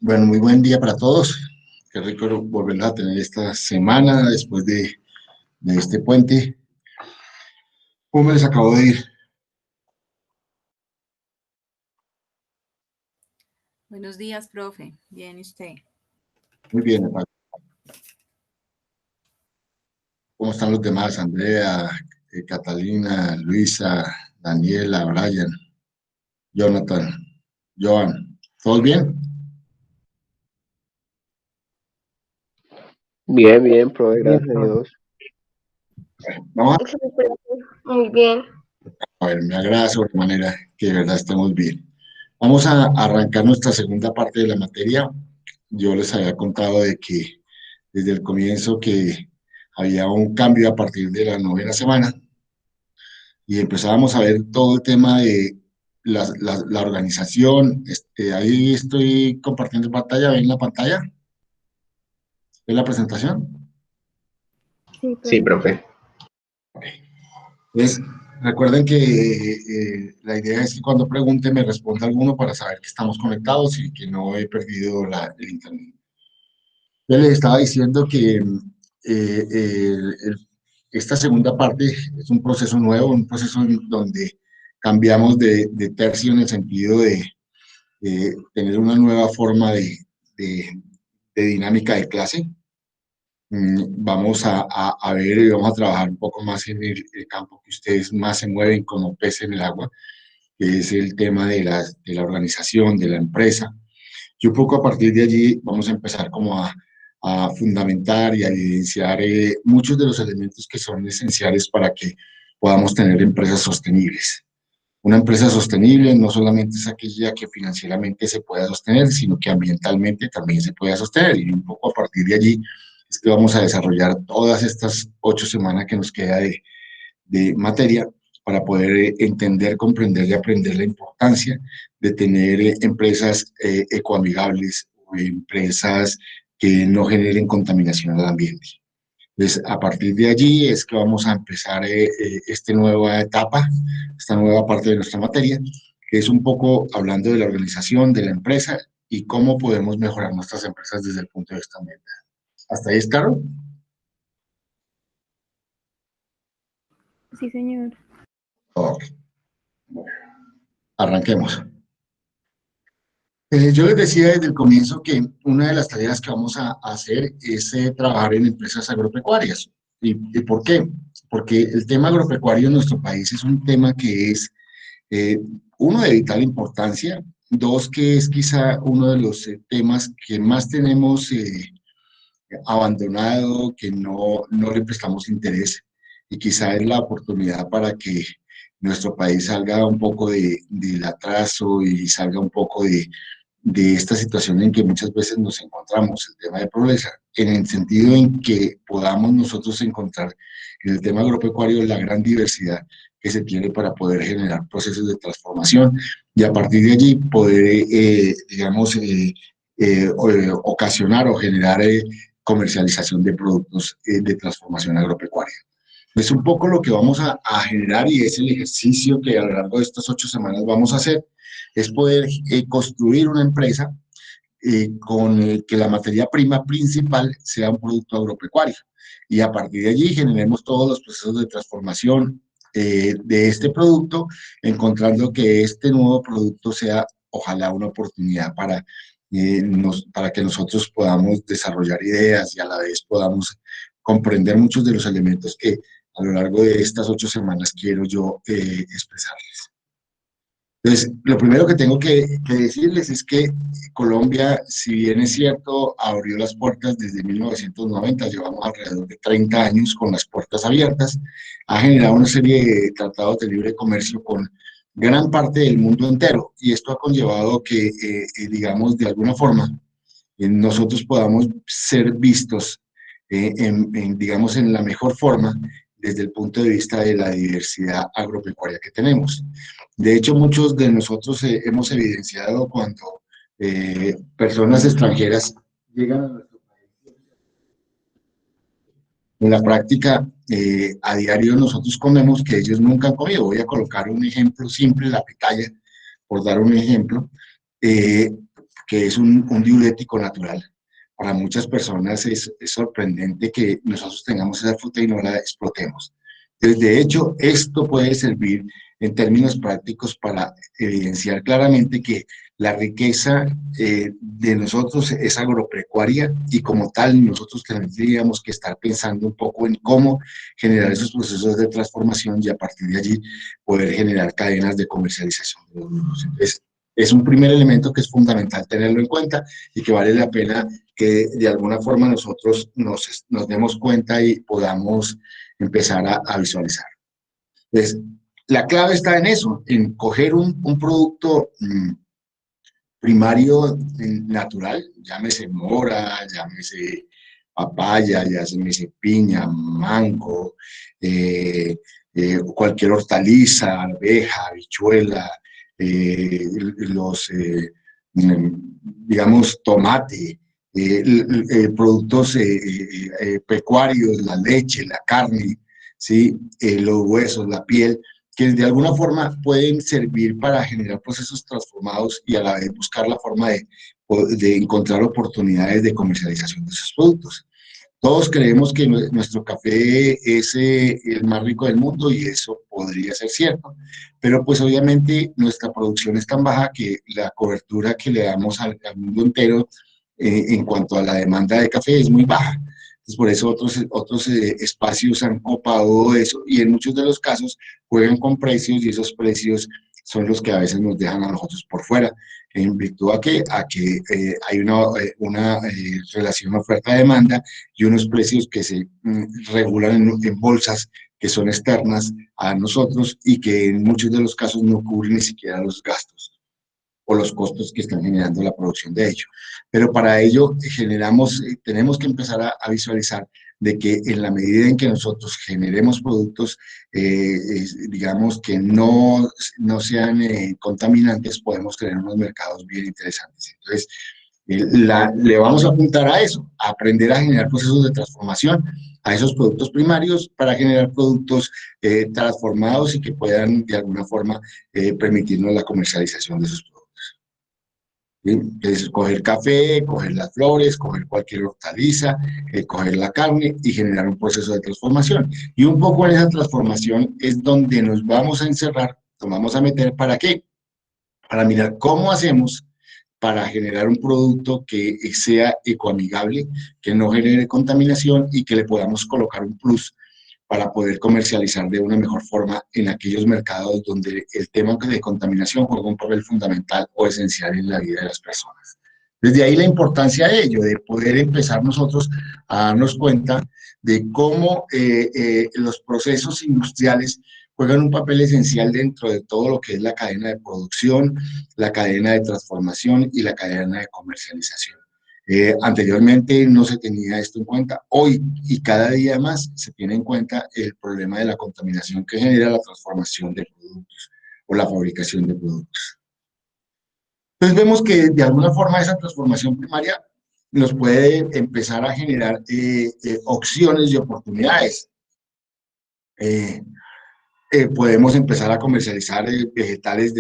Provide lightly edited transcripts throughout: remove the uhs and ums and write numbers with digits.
Bueno, muy buen día para todos. Qué rico volverla a tener esta semana después de este puente. ¿Cómo me les acabo de ir? Buenos días, profe. Bien, ¿y usted? Muy bien, Paco. ¿Cómo están los demás? Andrea, Catalina, Luisa, Daniela, Brian, Jonathan, Joan. ¿Todos bien? Bien, bien, profe, gracias a Dios. Vamos Muy bien. a ver, me agrada sobremanera que de verdad estemos bien. Vamos a arrancar nuestra segunda parte de la materia. Yo les había contado de que desde el comienzo que había un cambio a partir de la novena semana y empezábamos a ver todo el tema de la organización. Ahí estoy compartiendo pantalla, ¿ven la pantalla? ¿Ven la presentación? Sí, profe. Entonces, recuerden que la idea es que cuando pregunte me responda alguno para saber que estamos conectados y que no he perdido el internet. Yo les estaba diciendo que esta segunda parte es un proceso nuevo, un proceso en donde cambiamos de tercio en el sentido de tener una nueva forma de- de dinámica de clase. Vamos a ver y vamos a trabajar un poco más en el campo que ustedes más se mueven como peces en el agua, que es el tema de la organización, de la empresa. Y un poco a partir de allí vamos a empezar como a fundamentar y a evidenciar muchos de los elementos que son esenciales para que podamos tener empresas sostenibles. Una empresa sostenible no solamente es aquella que financieramente se pueda sostener, sino que ambientalmente también se pueda sostener. Y un poco a partir de allí es que vamos a desarrollar todas estas 8 semanas que nos queda de materia para poder entender, comprender y aprender la importancia de tener empresas ecoamigables o empresas que no generen contaminación al ambiente. Entonces, a partir de allí es que vamos a empezar esta nueva etapa, esta nueva parte de nuestra materia, que es un poco hablando de la organización, de la empresa y cómo podemos mejorar nuestras empresas desde el punto de vista ambiental. ¿Hasta ahí es claro? Sí, señor. Ok. Bueno, arranquemos. Yo les decía desde el comienzo que una de las tareas que vamos a hacer es trabajar en empresas agropecuarias. Y por qué? Porque el tema agropecuario en nuestro país es un tema que es, eh, uno, de vital importancia, dos, que es quizá uno de los temas que más tenemos abandonado, que no le prestamos interés, y quizá es la oportunidad para que nuestro país salga un poco del atraso y salga un poco de esta situación en que muchas veces nos encontramos, el tema de pobreza, en el sentido en que podamos nosotros encontrar en el tema agropecuario la gran diversidad que se tiene para poder generar procesos de transformación y a partir de allí poder, digamos, ocasionar o generar comercialización de productos de transformación agropecuaria. Es un poco lo que vamos a generar y es el ejercicio que a lo largo de estas 8 semanas vamos a hacer, es poder construir una empresa con que la materia prima principal sea un producto agropecuario. Y a partir de allí generemos todos los procesos de transformación de este producto, encontrando que este nuevo producto sea, ojalá, una oportunidad para que nosotros podamos desarrollar ideas y a la vez podamos comprender muchos de los elementos que a lo largo de estas 8 semanas quiero yo expresarles. Entonces, lo primero que tengo que decirles es que Colombia, si bien es cierto, abrió las puertas desde 1990, llevamos alrededor de 30 años con las puertas abiertas, ha generado una serie de tratados de libre comercio con gran parte del mundo entero y esto ha conllevado que, digamos, de alguna forma, nosotros podamos ser vistos, digamos, en la mejor forma desde el punto de vista de la diversidad agropecuaria que tenemos. De hecho, muchos de nosotros hemos evidenciado cuando personas extranjeras llegan a nuestro país. En la práctica, a diario nosotros comemos que ellos nunca han comido. Voy a colocar un ejemplo simple, la pitaya, por dar un ejemplo. que es un diurético natural. Para muchas personas es sorprendente que nosotros tengamos esa fruta y no la explotemos. Entonces, de hecho, esto puede servir en términos prácticos para evidenciar claramente que la riqueza de nosotros es agropecuaria y como tal nosotros tendríamos que estar pensando un poco en cómo generar esos procesos de transformación y a partir de allí poder generar cadenas de comercialización de los mismos. Entonces, es un primer elemento que es fundamental tenerlo en cuenta y que vale la pena que de alguna forma nosotros nos demos cuenta y podamos empezar a visualizar. Entonces, la clave está en eso, en coger un producto primario natural, llámese mora, llámese papaya, llámese piña, mango, cualquier hortaliza, arveja, habichuela, digamos, tomate, productos pecuarios, la leche, la carne, ¿sí? Los huesos, la piel, que de alguna forma pueden servir para generar procesos transformados y a la vez buscar la forma de encontrar oportunidades de comercialización de esos productos. Todos creemos que nuestro café es el más rico del mundo y eso podría ser cierto, pero pues obviamente nuestra producción es tan baja que la cobertura que le damos al mundo entero en cuanto a la demanda de café es muy baja. Entonces, por eso otros espacios han copado eso y en muchos de los casos juegan con precios y esos precios son los que a veces nos dejan a nosotros por fuera, en virtud a que hay una relación oferta-demanda y unos precios que se regulan en bolsas que son externas a nosotros y que en muchos de los casos no cubren ni siquiera los gastos o los costos que están generando la producción de ello. Pero para ello tenemos que empezar a visualizar de que en la medida en que nosotros generemos productos, digamos, que no sean contaminantes, podemos tener unos mercados bien interesantes. Entonces, le vamos a apuntar a eso, a aprender a generar procesos de transformación a esos productos primarios para generar productos transformados y que puedan de alguna forma permitirnos la comercialización de esos productos. ¿Sí? Es coger café, coger las flores, coger cualquier hortaliza, coger la carne y generar un proceso de transformación. Y un poco en esa transformación es donde nos vamos a encerrar, nos vamos a meter, ¿para qué? Para mirar cómo hacemos para generar un producto que sea ecoamigable, que no genere contaminación y que le podamos colocar un plus para poder comercializar de una mejor forma en aquellos mercados donde el tema de contaminación juega un papel fundamental o esencial en la vida de las personas. Desde ahí la importancia de ello, de poder empezar nosotros a darnos cuenta de cómo los procesos industriales juegan un papel esencial dentro de todo lo que es la cadena de producción, la cadena de transformación y la cadena de comercialización. Anteriormente no se tenía esto en cuenta. Hoy y cada día más se tiene en cuenta el problema de la contaminación que genera la transformación de productos o la fabricación de productos. Entonces vemos que de alguna forma esa transformación primaria nos puede empezar a generar opciones y oportunidades. Podemos empezar a comercializar vegetales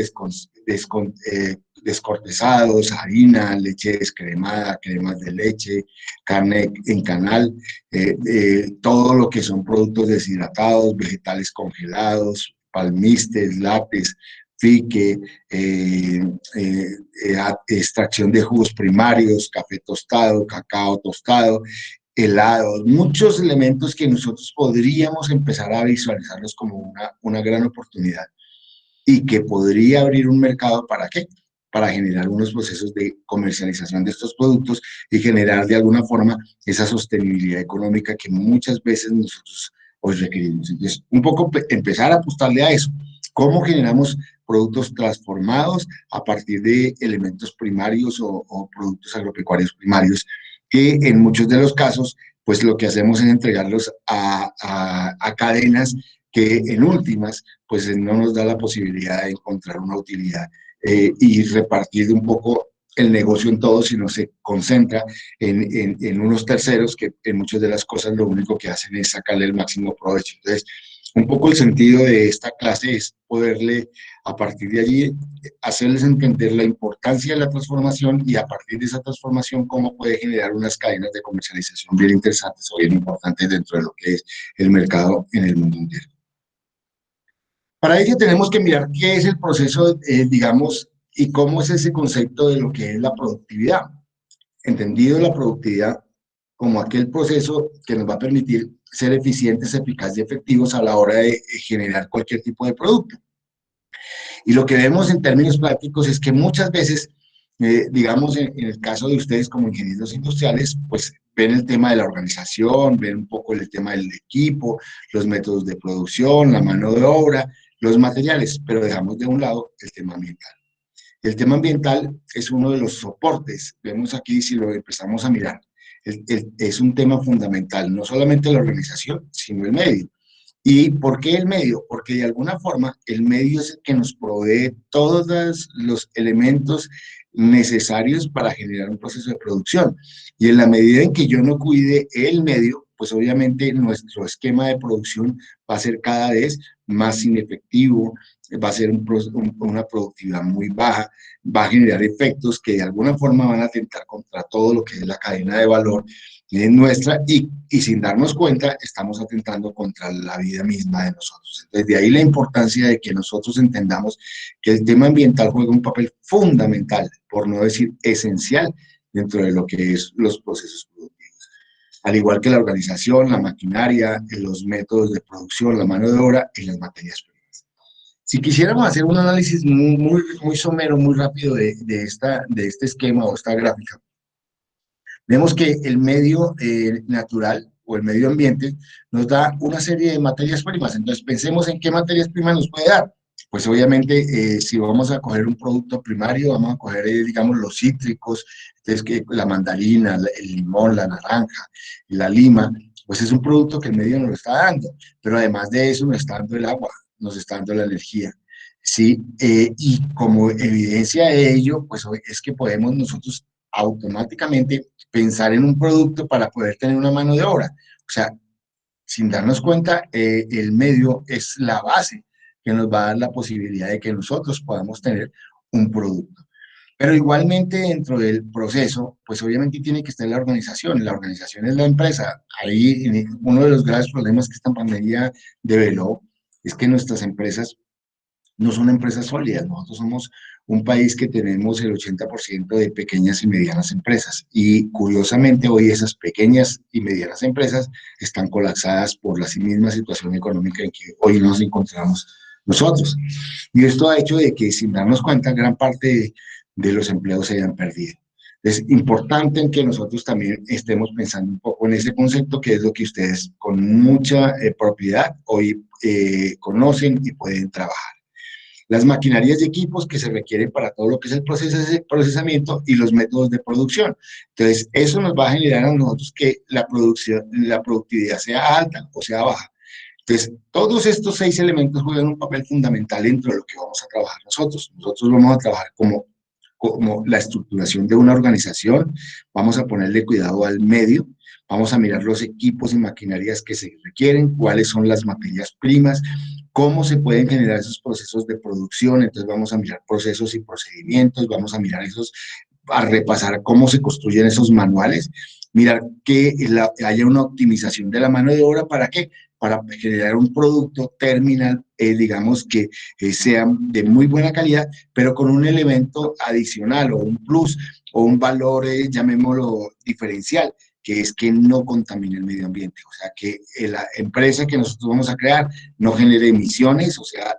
descortezados, harina, leche descremada, cremas de leche, carne en canal, todo lo que son productos deshidratados, vegetales congelados, palmistes, látex, fique, extracción de jugos primarios, café tostado, cacao tostado, helados, muchos elementos que nosotros podríamos empezar a visualizarlos como una gran oportunidad y que podría abrir un mercado ¿para qué? Para generar unos procesos de comercialización de estos productos y generar de alguna forma esa sostenibilidad económica que muchas veces nosotros hoy requerimos. Entonces, un poco empezar a apostarle a eso. ¿Cómo generamos productos transformados a partir de elementos primarios o productos agropecuarios primarios que en muchos de los casos, pues lo que hacemos es entregarlos a cadenas que en últimas, pues no nos da la posibilidad de encontrar una utilidad y repartir un poco el negocio en todo, sino se concentra en unos terceros que en muchas de las cosas lo único que hacen es sacarle el máximo provecho. Entonces, Un poco el sentido de esta clase es poderle, a partir de allí, hacerles entender la importancia de la transformación y a partir de esa transformación cómo puede generar unas cadenas de comercialización bien interesantes o bien importantes dentro de lo que es el mercado en el mundo entero. Para ello tenemos que mirar qué es el proceso, digamos, y cómo es ese concepto de lo que es la productividad. Entendido la productividad como aquel proceso que nos va a permitir ser eficientes, eficaces y efectivos a la hora de generar cualquier tipo de producto. Y lo que vemos en términos prácticos es que muchas veces, digamos, en el caso de ustedes como ingenieros industriales, pues ven el tema de la organización, ven un poco el tema del equipo, los métodos de producción, la mano de obra, los materiales, pero dejamos de un lado el tema ambiental. El tema ambiental es uno de los soportes, vemos aquí si lo empezamos a mirar, es un tema fundamental, no solamente la organización, sino el medio. ¿Y por qué el medio? Porque de alguna forma el medio es el que nos provee todos los elementos necesarios para generar un proceso de producción. Y en la medida en que yo no cuide el medio, pues obviamente nuestro esquema de producción va a ser cada vez más inefectivo, va a ser una productividad muy baja, va a generar efectos que de alguna forma van a atentar contra todo lo que es la cadena de valor nuestra y sin darnos cuenta estamos atentando contra la vida misma de nosotros. Entonces, de ahí la importancia de que nosotros entendamos que el tema ambiental juega un papel fundamental, por no decir esencial, dentro de lo que es los procesos productivos. Al igual que la organización, la maquinaria, los métodos de producción, la mano de obra y las materias primas. Si quisiéramos hacer un análisis muy somero, muy rápido de este esquema o esta gráfica, vemos que el medio natural o el medio ambiente nos da una serie de materias primas. Entonces, pensemos en qué materias primas nos puede dar. Pues obviamente, si vamos a coger un producto primario, vamos a coger, digamos, los cítricos, entonces que la mandarina, el limón, la naranja, la lima, pues es un producto que el medio nos lo está dando. Pero además de eso, nos está dando el agua, nos está dando la energía. Sí, y como evidencia de ello, pues es que podemos nosotros automáticamente pensar en un producto para poder tener una mano de obra. O sea, sin darnos cuenta, el medio es la base que nos va a dar la posibilidad de que nosotros podamos tener un producto. Pero igualmente dentro del proceso, pues obviamente tiene que estar la organización. La organización es la empresa. Ahí uno de los graves problemas que esta pandemia develó es que nuestras empresas no son empresas sólidas. Nosotros somos un país que tenemos el 80% de pequeñas y medianas empresas y curiosamente hoy esas pequeñas y medianas empresas están colapsadas por la misma situación económica en que hoy nos encontramos nosotros. Y esto ha hecho de que sin darnos cuenta gran parte de los empleos se hayan perdido. Es importante en que nosotros también estemos pensando un poco en ese concepto que es lo que ustedes con mucha propiedad hoy conocen y pueden trabajar. Las maquinarias y equipos que se requieren para todo lo que es el procesamiento y los métodos de producción. Entonces, eso nos va a generar a nosotros que la productividad sea alta o sea baja. Entonces, todos estos 6 elementos juegan un papel fundamental dentro de lo que vamos a trabajar nosotros. Nosotros vamos a trabajar como la estructuración de una organización, vamos a ponerle cuidado al medio, vamos a mirar los equipos y maquinarias que se requieren, cuáles son las materias primas, cómo se pueden generar esos procesos de producción, entonces vamos a mirar procesos y procedimientos, vamos a mirar a repasar cómo se construyen esos manuales, mirar que haya una optimización de la mano de obra, ¿para qué? Para generar un producto terminal, digamos que sea de muy buena calidad, pero con un elemento adicional o un plus o un valor, llamémoslo diferencial, que es que no contamine el medio ambiente, o sea, que la empresa que nosotros vamos a crear no genere emisiones, o sea,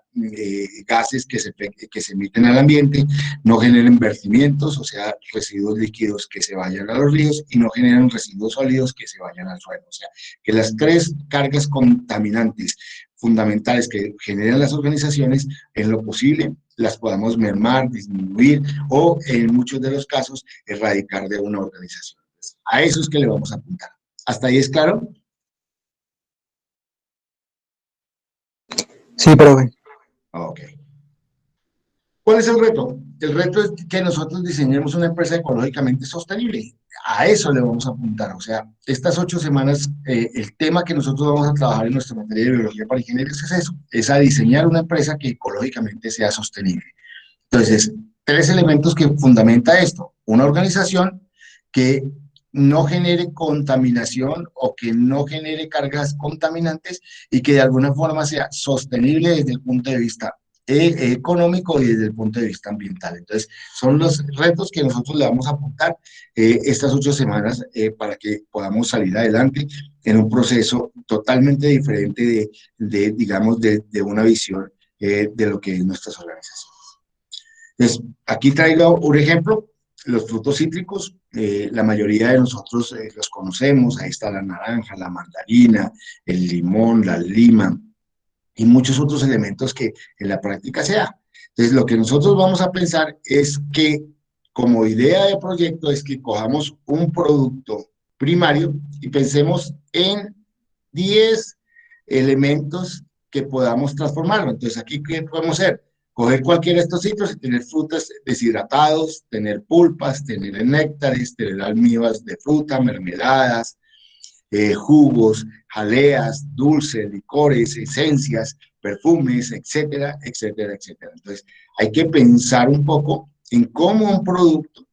gases que se emiten al ambiente, no generen vertimientos, o sea, residuos líquidos que se vayan a los ríos y no generen residuos sólidos que se vayan al suelo, o sea, que las 3 cargas contaminantes fundamentales que generan las organizaciones, en lo posible, las podamos mermar, disminuir o, en muchos de los casos, erradicar de una organización. A eso es que le vamos a apuntar. ¿Hasta ahí es claro? Sí, profe. Ok. ¿Cuál es el reto? El reto es que nosotros diseñemos una empresa ecológicamente sostenible. A eso le vamos a apuntar. O sea, estas 8 semanas, el tema que nosotros vamos a trabajar en nuestra materia de biología para ingenieros es eso, es a diseñar una empresa que ecológicamente sea sostenible. Entonces, 3 elementos que fundamenta esto. Una organización que no genere contaminación o que no genere cargas contaminantes y que de alguna forma sea sostenible desde el punto de vista económico y desde el punto de vista ambiental. Entonces, son los retos que nosotros le vamos a apuntar estas 8 semanas para que podamos salir adelante en un proceso totalmente diferente digamos, de una visión de lo que es nuestras organizaciones. Entonces, aquí traigo un ejemplo, los frutos cítricos, la mayoría de nosotros los conocemos, ahí está la naranja, la mandarina, el limón, la lima y muchos otros elementos que en la práctica se da. Entonces, lo que nosotros vamos a pensar es que como idea de proyecto es que cojamos un producto primario y pensemos en 10 elementos que podamos transformarlo. Entonces, aquí, ¿qué podemos hacer? Coger cualquiera de estos ciclos y tener frutas deshidratados, tener pulpas, tener néctares, tener almíbares de fruta, mermeladas, jugos, jaleas, dulces, licores, esencias, perfumes, etcétera, etcétera, etcétera. Entonces, hay que pensar un poco en cómo un producto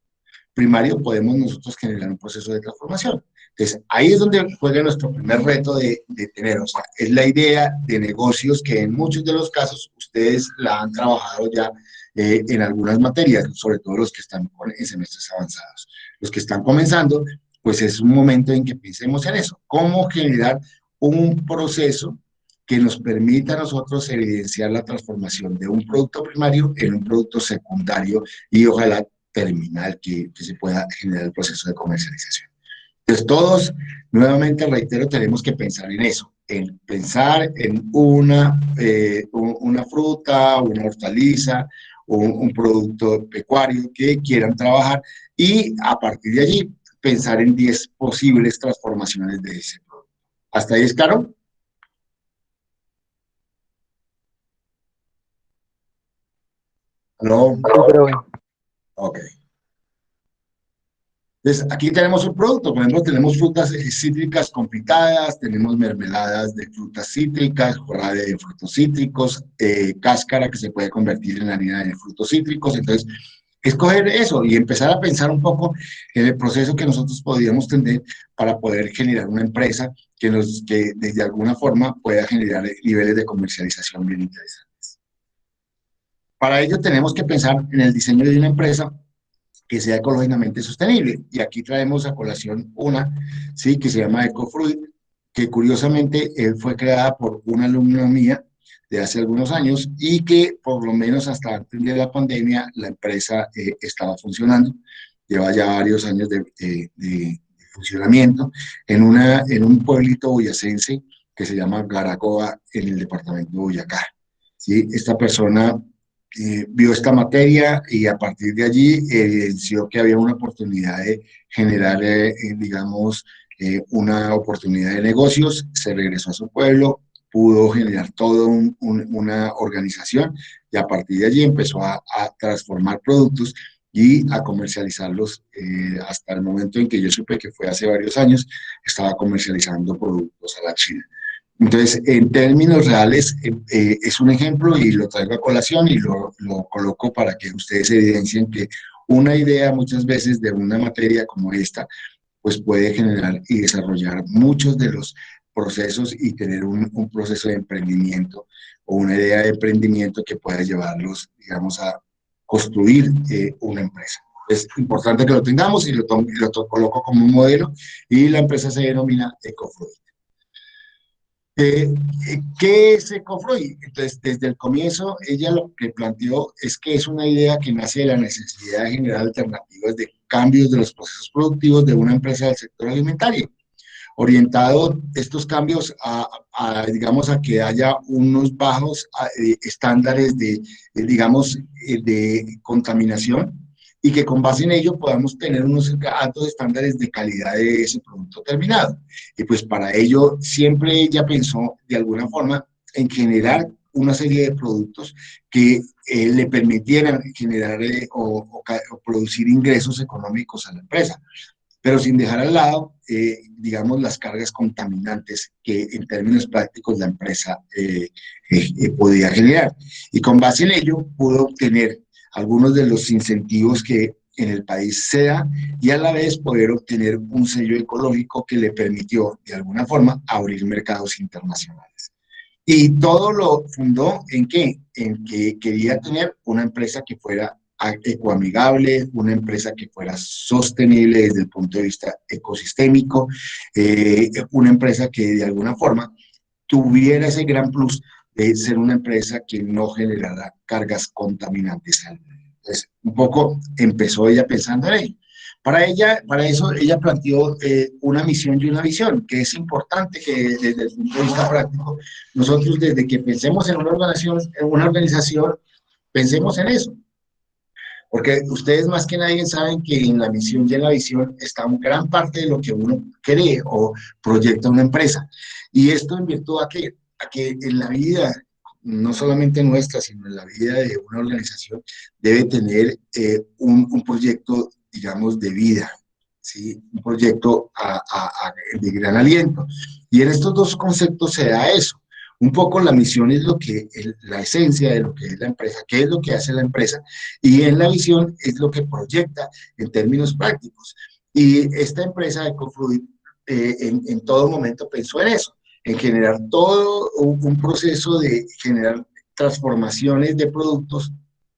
primario podemos nosotros generar un proceso de transformación. Entonces, ahí es donde juega nuestro primer reto de tener, o sea, es la idea de negocios que en muchos de los casos ustedes la han trabajado ya en algunas materias, sobre todo los que están en semestres avanzados. Los que están comenzando, pues es un momento en que pensemos en eso, cómo generar un proceso que nos permita a nosotros evidenciar la transformación de un producto primario en un producto secundario y ojalá terminal que se pueda generar el proceso de comercialización. Entonces todos, nuevamente reitero, tenemos que pensar en eso, en pensar en una fruta, una hortaliza, un producto pecuario que quieran trabajar y a partir de allí pensar en 10 posibles transformaciones de ese producto. ¿Hasta ahí es claro? ¿No? Sí, profe. Ok. Entonces, aquí tenemos un producto, por ejemplo, tenemos frutas cítricas confitadas, tenemos mermeladas de frutas cítricas, jarabe de frutos cítricos, cáscara que se puede convertir en harina de frutos cítricos. Entonces, escoger eso y empezar a pensar un poco en el proceso que nosotros podríamos tener para poder generar una empresa que de alguna forma pueda generar niveles de comercialización bien interesantes. Para ello tenemos que pensar en el diseño de una empresa que sea ecológicamente sostenible. Y aquí traemos a colación una, ¿sí? Que se llama EcoFruit, que curiosamente fue creada por una alumna mía de hace algunos años y que por lo menos hasta antes de la pandemia la empresa estaba funcionando. Lleva ya varios años de funcionamiento en un pueblito boyacense que se llama Garacoa en el departamento de Boyacá. ¿Sí? Esta persona vio esta materia y a partir de allí evidenció que había una oportunidad de generar, digamos, una oportunidad de negocios, se regresó a su pueblo, pudo generar toda una organización y a partir de allí empezó a transformar productos y a comercializarlos hasta el momento en que yo supe que fue hace varios años, estaba comercializando productos a la China. Entonces, en términos reales, es un ejemplo y lo traigo a colación y lo coloco para que ustedes evidencien que una idea muchas veces de una materia como esta, pues puede generar y desarrollar muchos de los procesos y tener un proceso de emprendimiento o una idea de emprendimiento que pueda llevarlos, digamos, a construir una empresa. Es importante que lo tengamos y lo coloco como un modelo y la empresa se denomina EcoFruit. ¿Qué es EcoFruit? Entonces, desde el comienzo, ella lo que planteó es que es una idea que nace de la necesidad de generar alternativas de cambios de los procesos productivos de una empresa del sector alimentario, orientado estos cambios digamos, a que haya unos bajos estándares digamos, de contaminación y que con base en ello podamos tener unos altos estándares de calidad de ese producto terminado. Y pues para ello siempre ella pensó de alguna forma en generar una serie de productos que le permitieran generar o producir ingresos económicos a la empresa, pero sin dejar al lado, digamos, las cargas contaminantes que en términos prácticos la empresa podía generar. Y con base en ello pudo obtener algunos de los incentivos que en el país se da y a la vez poder obtener un sello ecológico que le permitió, de alguna forma, abrir mercados internacionales. Y todo lo fundó ¿en qué? En que quería tener una empresa que fuera ecoamigable, una empresa que fuera sostenible desde el punto de vista ecosistémico, una empresa que de alguna forma tuviera ese gran plus de ser una empresa que no generara cargas contaminantes. Entonces, un poco empezó ella pensando en ello. Para eso ella planteó una misión y una visión, que es importante que desde el punto de vista práctico, nosotros desde que pensemos en una organización pensemos en eso. Porque ustedes más que nadie saben que en la misión y en la visión está una gran parte de lo que uno cree o proyecta una empresa. Y esto en virtud a que en la vida, no solamente nuestra, sino en la vida de una organización, debe tener un proyecto, digamos, de vida, ¿sí? Un proyecto de gran aliento. Y en estos dos conceptos se da eso. Un poco la misión es la esencia de lo que es la empresa, qué es lo que hace la empresa, y en la visión es lo que proyecta en términos prácticos. Y esta empresa de Ecofluid en todo momento pensó en eso, en generar todo un proceso de generar transformaciones de productos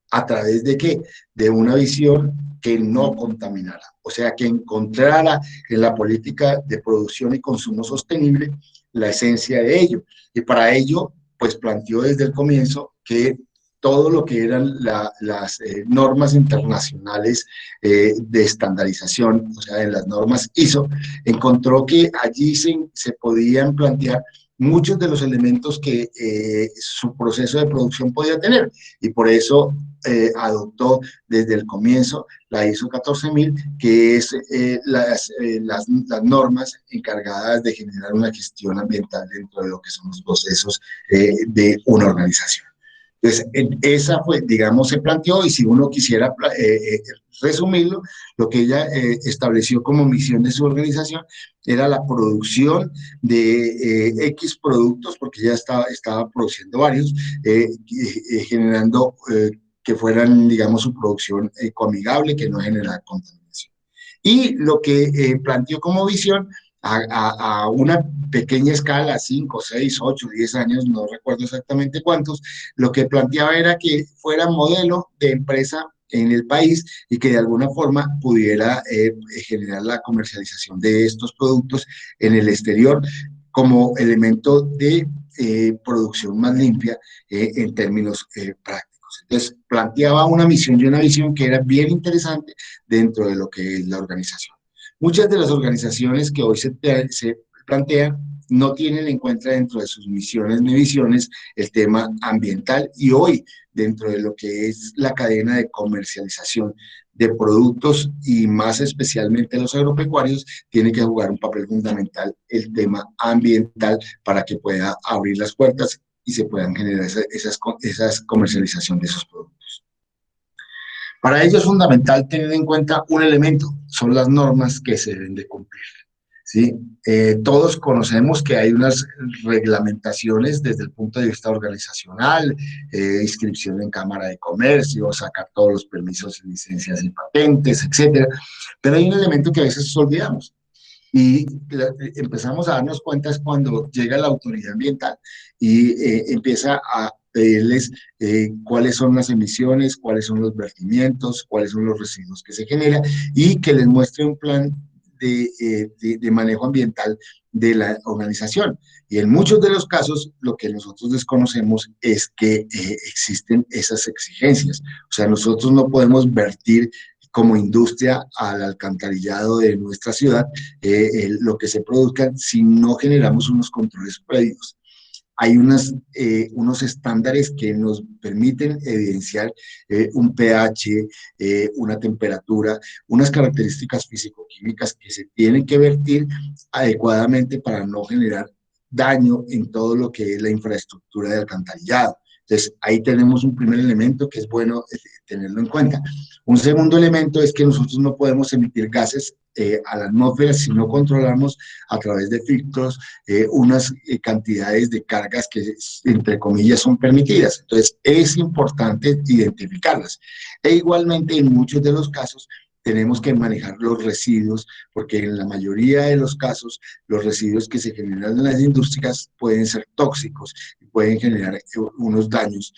a través de qué? De una visión que no contaminara, o sea, que encontrara en la política de producción y consumo sostenible la esencia de ello. Y para ello, pues planteó desde el comienzo que todo lo que eran las normas internacionales de estandarización, o sea, en las normas ISO, encontró que allí se podían plantear muchos de los elementos que su proceso de producción podía tener, y por eso adoptó desde el comienzo la ISO 14000, que es las normas encargadas de generar una gestión ambiental dentro de lo que son los procesos de una organización. Entonces, esa fue, digamos, se planteó, y si uno quisiera resumirlo, lo que ella estableció como misión de su organización era la producción de X productos, porque ya estaba produciendo varios, generando que fueran, digamos, su producción ecoamigable, que no generara contaminación. Y lo que planteó como visión a una pequeña escala, 5, 6, 8, 10 años, no recuerdo exactamente cuántos, lo que planteaba era que fuera modelo de empresa en el país y que de alguna forma pudiera generar la comercialización de estos productos en el exterior como elemento de producción más limpia en términos prácticos. Entonces, planteaba una misión y una visión que era bien interesante dentro de lo que es la organización. Muchas de las organizaciones que hoy se plantean no tienen en cuenta dentro de sus misiones ni visiones el tema ambiental, y hoy dentro de lo que es la cadena de comercialización de productos y más especialmente los agropecuarios, tiene que jugar un papel fundamental el tema ambiental para que pueda abrir las puertas y se puedan generar esas comercialización de esos productos. Para ello es fundamental tener en cuenta un elemento, son las normas que se deben de cumplir, ¿sí? Todos conocemos que hay unas reglamentaciones desde el punto de vista organizacional, inscripción en Cámara de Comercio, sacar todos los permisos y licencias y patentes, etcétera, pero hay un elemento que a veces olvidamos, y empezamos a darnos cuenta es cuando llega la autoridad ambiental y empieza a pedirles cuáles son las emisiones, cuáles son los vertimientos, cuáles son los residuos que se generan, y que les muestre un plan de manejo ambiental de la organización. Y en muchos de los casos, lo que nosotros desconocemos es que existen esas exigencias. O sea, nosotros no podemos vertir como industria al alcantarillado de nuestra ciudad lo que se produzca si no generamos unos controles previos. Hay unos estándares que nos permiten evidenciar un pH, una temperatura, unas características físico-químicas que se tienen que vertir adecuadamente para no generar daño en todo lo que es la infraestructura de alcantarillado. Entonces, ahí tenemos un primer elemento que es bueno tenerlo en cuenta. Un segundo elemento es que nosotros no podemos emitir gases a la atmósfera si no controlamos a través de filtros unas cantidades de cargas que, entre comillas, son permitidas. Entonces, es importante identificarlas. E igualmente, en muchos de los casos, tenemos que manejar los residuos, porque en la mayoría de los casos, los residuos que se generan en las industrias pueden ser tóxicos y pueden generar unos daños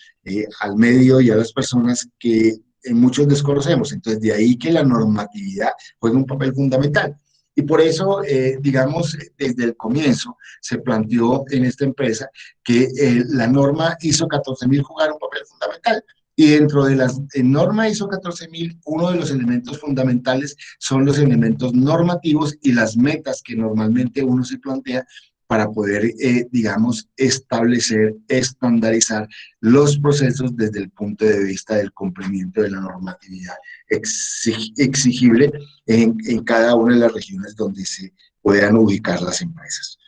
al medio y a las personas que muchos desconocemos. Entonces, de ahí que la normatividad juega un papel fundamental. Y por eso, digamos, desde el comienzo se planteó en esta empresa que la norma ISO 14000 jugara un papel fundamental. Y dentro de la norma ISO 14000, uno de los elementos fundamentales son los elementos normativos y las metas que normalmente uno se plantea para poder, digamos, establecer, estandarizar los procesos desde el punto de vista del cumplimiento de la normatividad exigible en cada una de las regiones donde se puedan ubicar las empresas.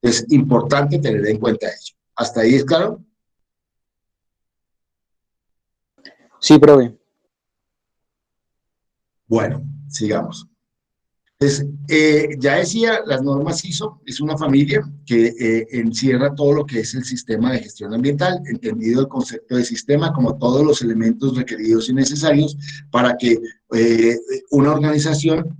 Es importante tener en cuenta ello. ¿Hasta ahí es claro? Sí, profe. Bueno, sigamos. Entonces, ya decía, las normas ISO es una familia que encierra todo lo que es el sistema de gestión ambiental, entendido el concepto de sistema como todos los elementos requeridos y necesarios para que una organización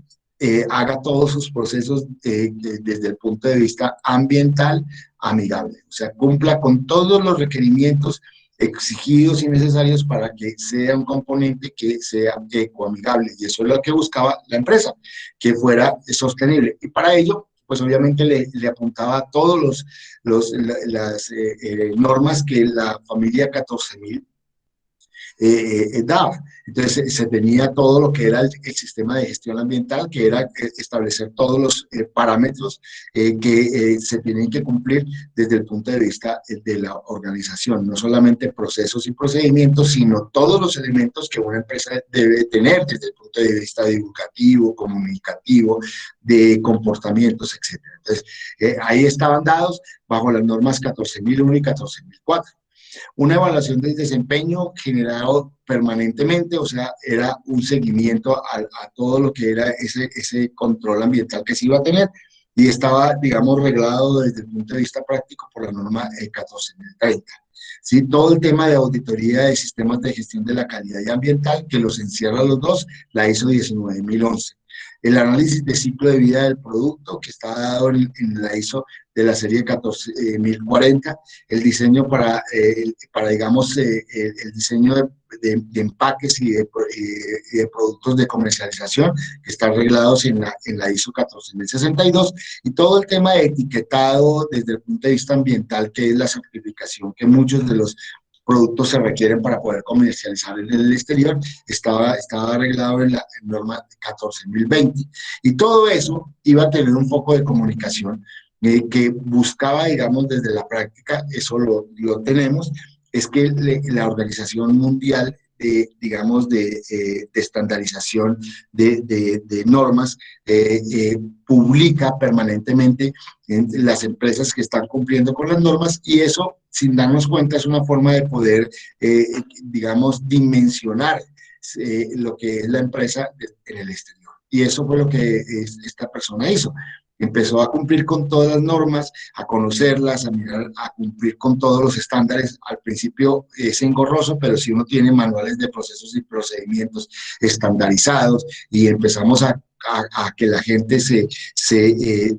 haga todos sus procesos desde el punto de vista ambiental amigable, o sea, cumpla con todos los requerimientos exigidos y necesarios para que sea un componente que sea ecoamigable, y eso es lo que buscaba la empresa, que fuera sostenible, y para ello, pues obviamente le apuntaba a todos las normas que la familia 14000 daba. Entonces se tenía todo lo que era el sistema de gestión ambiental, que era establecer todos los parámetros que se tienen que cumplir desde el punto de vista de la organización, no solamente procesos y procedimientos, sino todos los elementos que una empresa debe tener desde el punto de vista educativo, comunicativo, de comportamientos, etc. Entonces, ahí estaban dados bajo las normas 14001 y 14004. Una evaluación del desempeño generado permanentemente, o sea, era un seguimiento a todo lo que era ese control ambiental que se iba a tener, y estaba, digamos, reglado desde el punto de vista práctico por la norma 14030. ¿Sí? Todo el tema de auditoría de sistemas de gestión de la calidad y ambiental, que los encierra los dos, la ISO 19011. El análisis de ciclo de vida del producto, que está dado en la ISO de la serie 14040, el diseño digamos, el diseño de empaques y de productos de comercialización, que están reglados en la ISO 14062, y todo el tema de etiquetado desde el punto de vista ambiental, que es la certificación que muchos de los productos se requieren para poder comercializar en el exterior, estaba arreglado en la norma 14020. Y todo eso iba a tener un foco de comunicación que buscaba, digamos, desde la práctica, eso lo tenemos, es que la Organización Mundial digamos, de estandarización de normas, publica permanentemente en las empresas que están cumpliendo con las normas, y eso, sin darnos cuenta, es una forma de poder, digamos, dimensionar lo que es la empresa en el exterior. Y eso fue lo que esta persona hizo. Empezó a cumplir con todas las normas, a conocerlas, a mirar, a cumplir con todos los estándares. Al principio es engorroso, pero si uno tiene manuales de procesos y procedimientos estandarizados, y empezamos a que la gente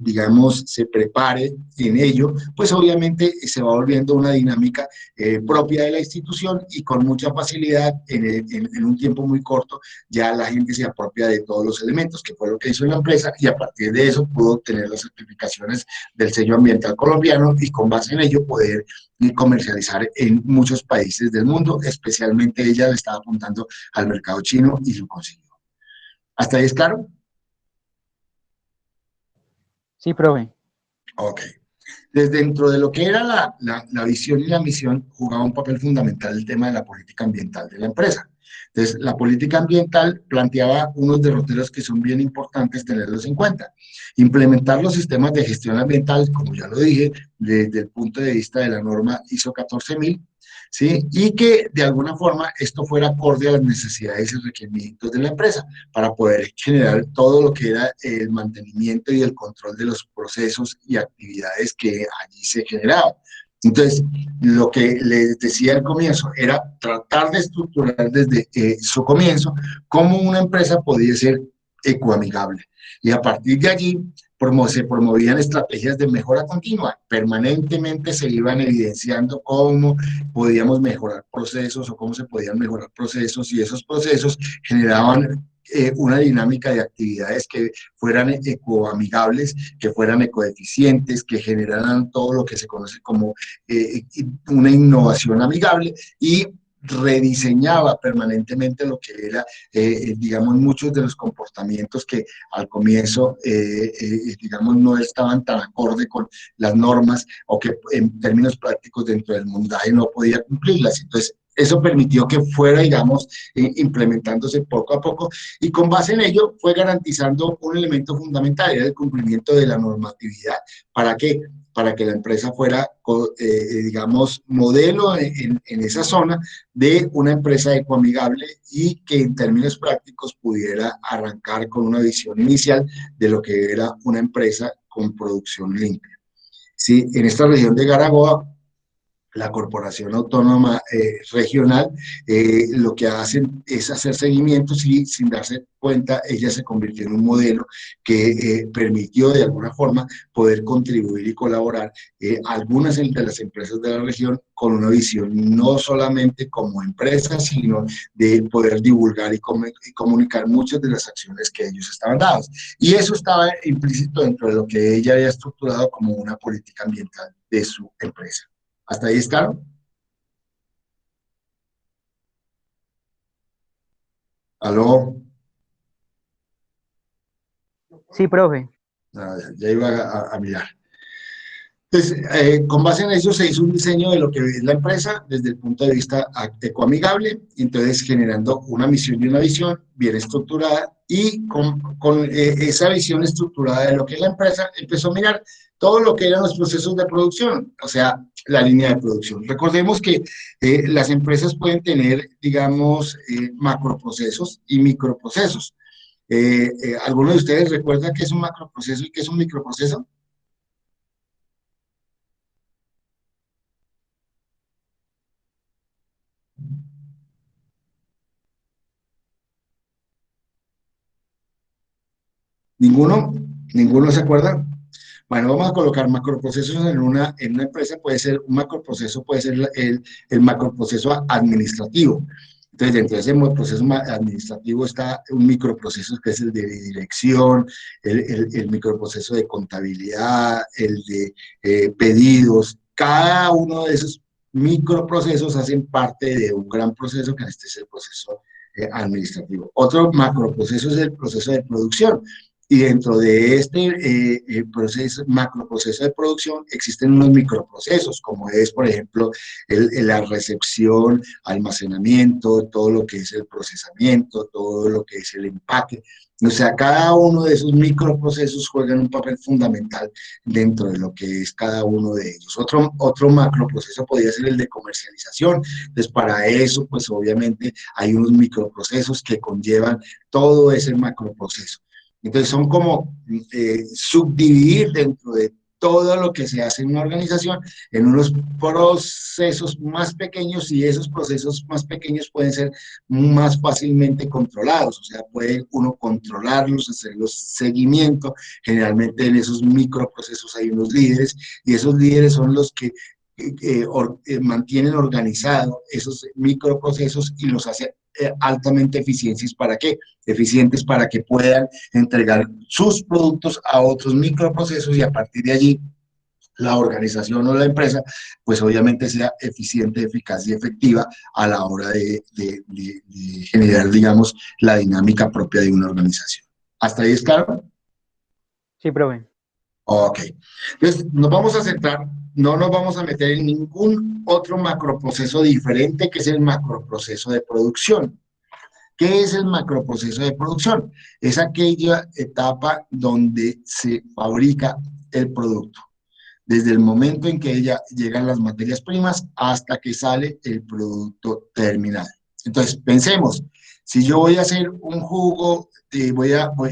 digamos, se prepare en ello, pues obviamente se va volviendo una dinámica propia de la institución, y con mucha facilidad, en un tiempo muy corto, ya la gente se apropia de todos los elementos, que fue lo que hizo la empresa, y a partir de eso pudo obtener las certificaciones del sello ambiental colombiano, y con base en ello poder comercializar en muchos países del mundo, especialmente ella le estaba apuntando al mercado chino, y lo consiguió. ¿Hasta ahí es claro? Sí, profe. Ok. Desde dentro de lo que era la visión y la misión, jugaba un papel fundamental el tema de la política ambiental de la empresa. Entonces, la política ambiental planteaba unos derroteros que son bien importantes tenerlos en cuenta. Implementar los sistemas de gestión ambiental, como ya lo dije, desde el punto de vista de la norma ISO 14000, ¿sí? Y que de alguna forma esto fuera acorde a las necesidades y requerimientos de la empresa para poder generar todo lo que era el mantenimiento y el control de los procesos y actividades que allí se generaban. Entonces, lo que les decía al comienzo era tratar de estructurar desde su comienzo cómo una empresa podía ser ecoamigable. Y a partir de allí se promovían estrategias de mejora continua. Permanentemente se iban evidenciando cómo podíamos mejorar procesos o cómo se podían mejorar procesos, y esos procesos generaban una dinámica de actividades que fueran ecoamigables, que fueran ecoeficientes, que generaran todo lo que se conoce como una innovación amigable, y rediseñaba permanentemente lo que era, digamos, muchos de los comportamientos que al comienzo, digamos, no estaban tan acorde con las normas, o que en términos prácticos dentro del mundaje no podía cumplirlas. Entonces, eso permitió que fuera, digamos, implementándose poco a poco, y con base en ello fue garantizando un elemento fundamental, era el cumplimiento de la normatividad. ¿Para qué? Para que la empresa fuera, digamos, modelo en esa zona de una empresa ecoamigable, y que en términos prácticos pudiera arrancar con una visión inicial de lo que era una empresa con producción limpia. Sí, en esta región de Garagoa, la Corporación Autónoma Regional, lo que hacen es hacer seguimientos, y sin darse cuenta, ella se convirtió en un modelo que permitió de alguna forma poder contribuir y colaborar algunas de las empresas de la región con una visión no solamente como empresa, sino de poder divulgar y comunicar muchas de las acciones que ellos estaban dados. Y eso estaba implícito dentro de lo que ella había estructurado como una política ambiental de su empresa. ¿Hasta ahí está? ¿Aló? Sí, profe. Ya iba a mirar. Entonces, con base en eso se hizo un diseño de lo que es la empresa desde el punto de vista ecoamigable, entonces generando una misión y una visión bien estructurada, y con esa visión estructurada de lo que es la empresa, empezó a mirar todo lo que eran los procesos de producción, o sea, la línea de producción. Recordemos que las empresas pueden tener, digamos, macroprocesos y microprocesos. ¿Alguno de ustedes recuerda qué es un macroproceso y qué es un microproceso? ¿Ninguno? ¿Ninguno se acuerda? Bueno, vamos a colocar macroprocesos en una empresa. Puede ser un macroproceso, puede ser el macroproceso administrativo. Entonces, dentro de ese proceso administrativo está un microproceso que es el de dirección, el microproceso de contabilidad, el de pedidos. Cada uno de esos microprocesos hacen parte de un gran proceso, que este es el proceso administrativo. Otro macroproceso es el proceso de producción. Y dentro de este macroproceso de producción existen unos microprocesos, como es, por ejemplo, la recepción, almacenamiento, todo lo que es el procesamiento, todo lo que es el empaque. O sea, cada uno de esos microprocesos juegan un papel fundamental dentro de lo que es cada uno de ellos. Otro macroproceso podría ser el de comercialización. Entonces, para eso, pues obviamente hay unos microprocesos que conllevan todo ese macroproceso. Entonces son como subdividir dentro de todo lo que se hace en una organización en unos procesos más pequeños, y esos procesos más pequeños pueden ser más fácilmente controlados, o sea, puede uno controlarlos, hacerlos seguimiento. Generalmente en esos microprocesos hay unos líderes, y esos líderes son los que mantienen organizados esos microprocesos y los hacen altamente eficientes. ¿Para qué? Eficientes para que puedan entregar sus productos a otros microprocesos, y a partir de allí la organización o la empresa, pues obviamente sea eficiente, eficaz y efectiva a la hora de generar, digamos, la dinámica propia de una organización. ¿Hasta ahí es claro? Sí, profe. Ok. Entonces, nos vamos a centrar, no nos vamos a meter en ningún otro macroproceso diferente, que es el macroproceso de producción. ¿Qué es el macroproceso de producción? Es aquella etapa donde se fabrica el producto. desde el momento en que llegan las materias primas hasta que sale el producto terminado. Entonces, pensemos, si yo voy a hacer un jugo,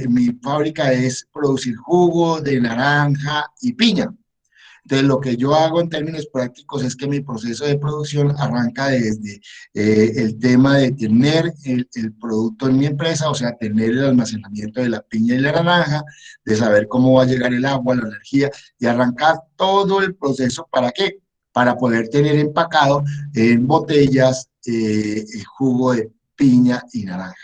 mi fábrica es producir jugo de naranja y piña. Entonces, lo que yo hago en términos prácticos es que mi proceso de producción arranca desde el tema de tener el producto en mi empresa, o sea, tener el almacenamiento de la piña y la naranja, de saber cómo va a llegar el agua, la energía, y arrancar todo el proceso. ¿Para qué? Para poder tener empacado en botellas el jugo de piña y naranja.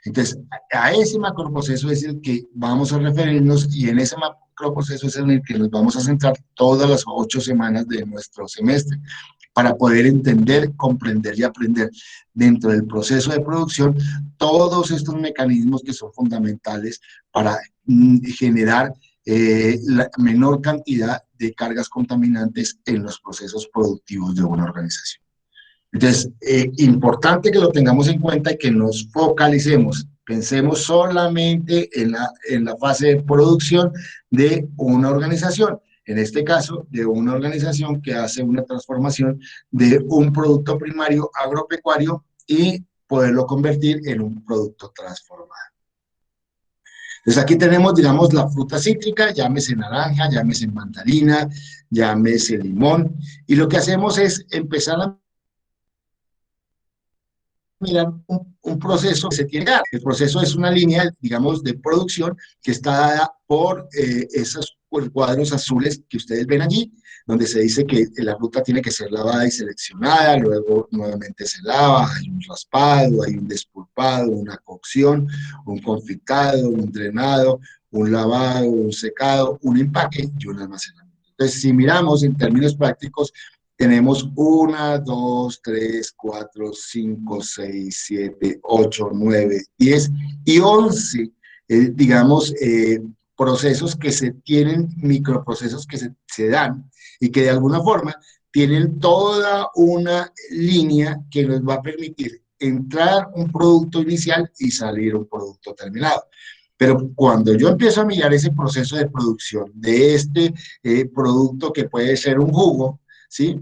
Entonces, a ese macroproceso es el que vamos a referirnos y en ese macroproceso es en el que nos vamos a centrar todas las 8 semanas de nuestro semestre para poder entender, comprender y aprender dentro del proceso de producción todos estos mecanismos que son fundamentales para generar la menor cantidad de cargas contaminantes en los procesos productivos de una organización. Entonces, importante que lo tengamos en cuenta y que nos focalicemos, pensemos solamente en la fase de producción de una organización, en este caso, de una organización que hace una transformación de un producto primario agropecuario y poderlo convertir en un producto transformado. Entonces, aquí tenemos, digamos, la fruta cítrica, llámese naranja, llámese mandarina, llámese limón, y lo que hacemos es empezar a mirar un proceso que se tiene que dar. El proceso es una línea, digamos, de producción que está dada por esos cuadros azules que ustedes ven allí, donde se dice que la fruta tiene que ser lavada y seleccionada, luego nuevamente se lava, hay un raspado, hay un despulpado, una cocción, un confitado, un drenado, un lavado, un secado, un empaque y un almacenamiento. Entonces, si miramos en términos prácticos, tenemos 1, 2, 3, 4, 5, 6, 7, 8, 9, 10 y 11, digamos, procesos que se tienen, microprocesos que se dan y que de alguna forma tienen toda una línea que nos va a permitir entrar un producto inicial y salir un producto terminado. Pero cuando yo empiezo a mirar ese proceso de producción de este producto que puede ser un jugo, ¿sí?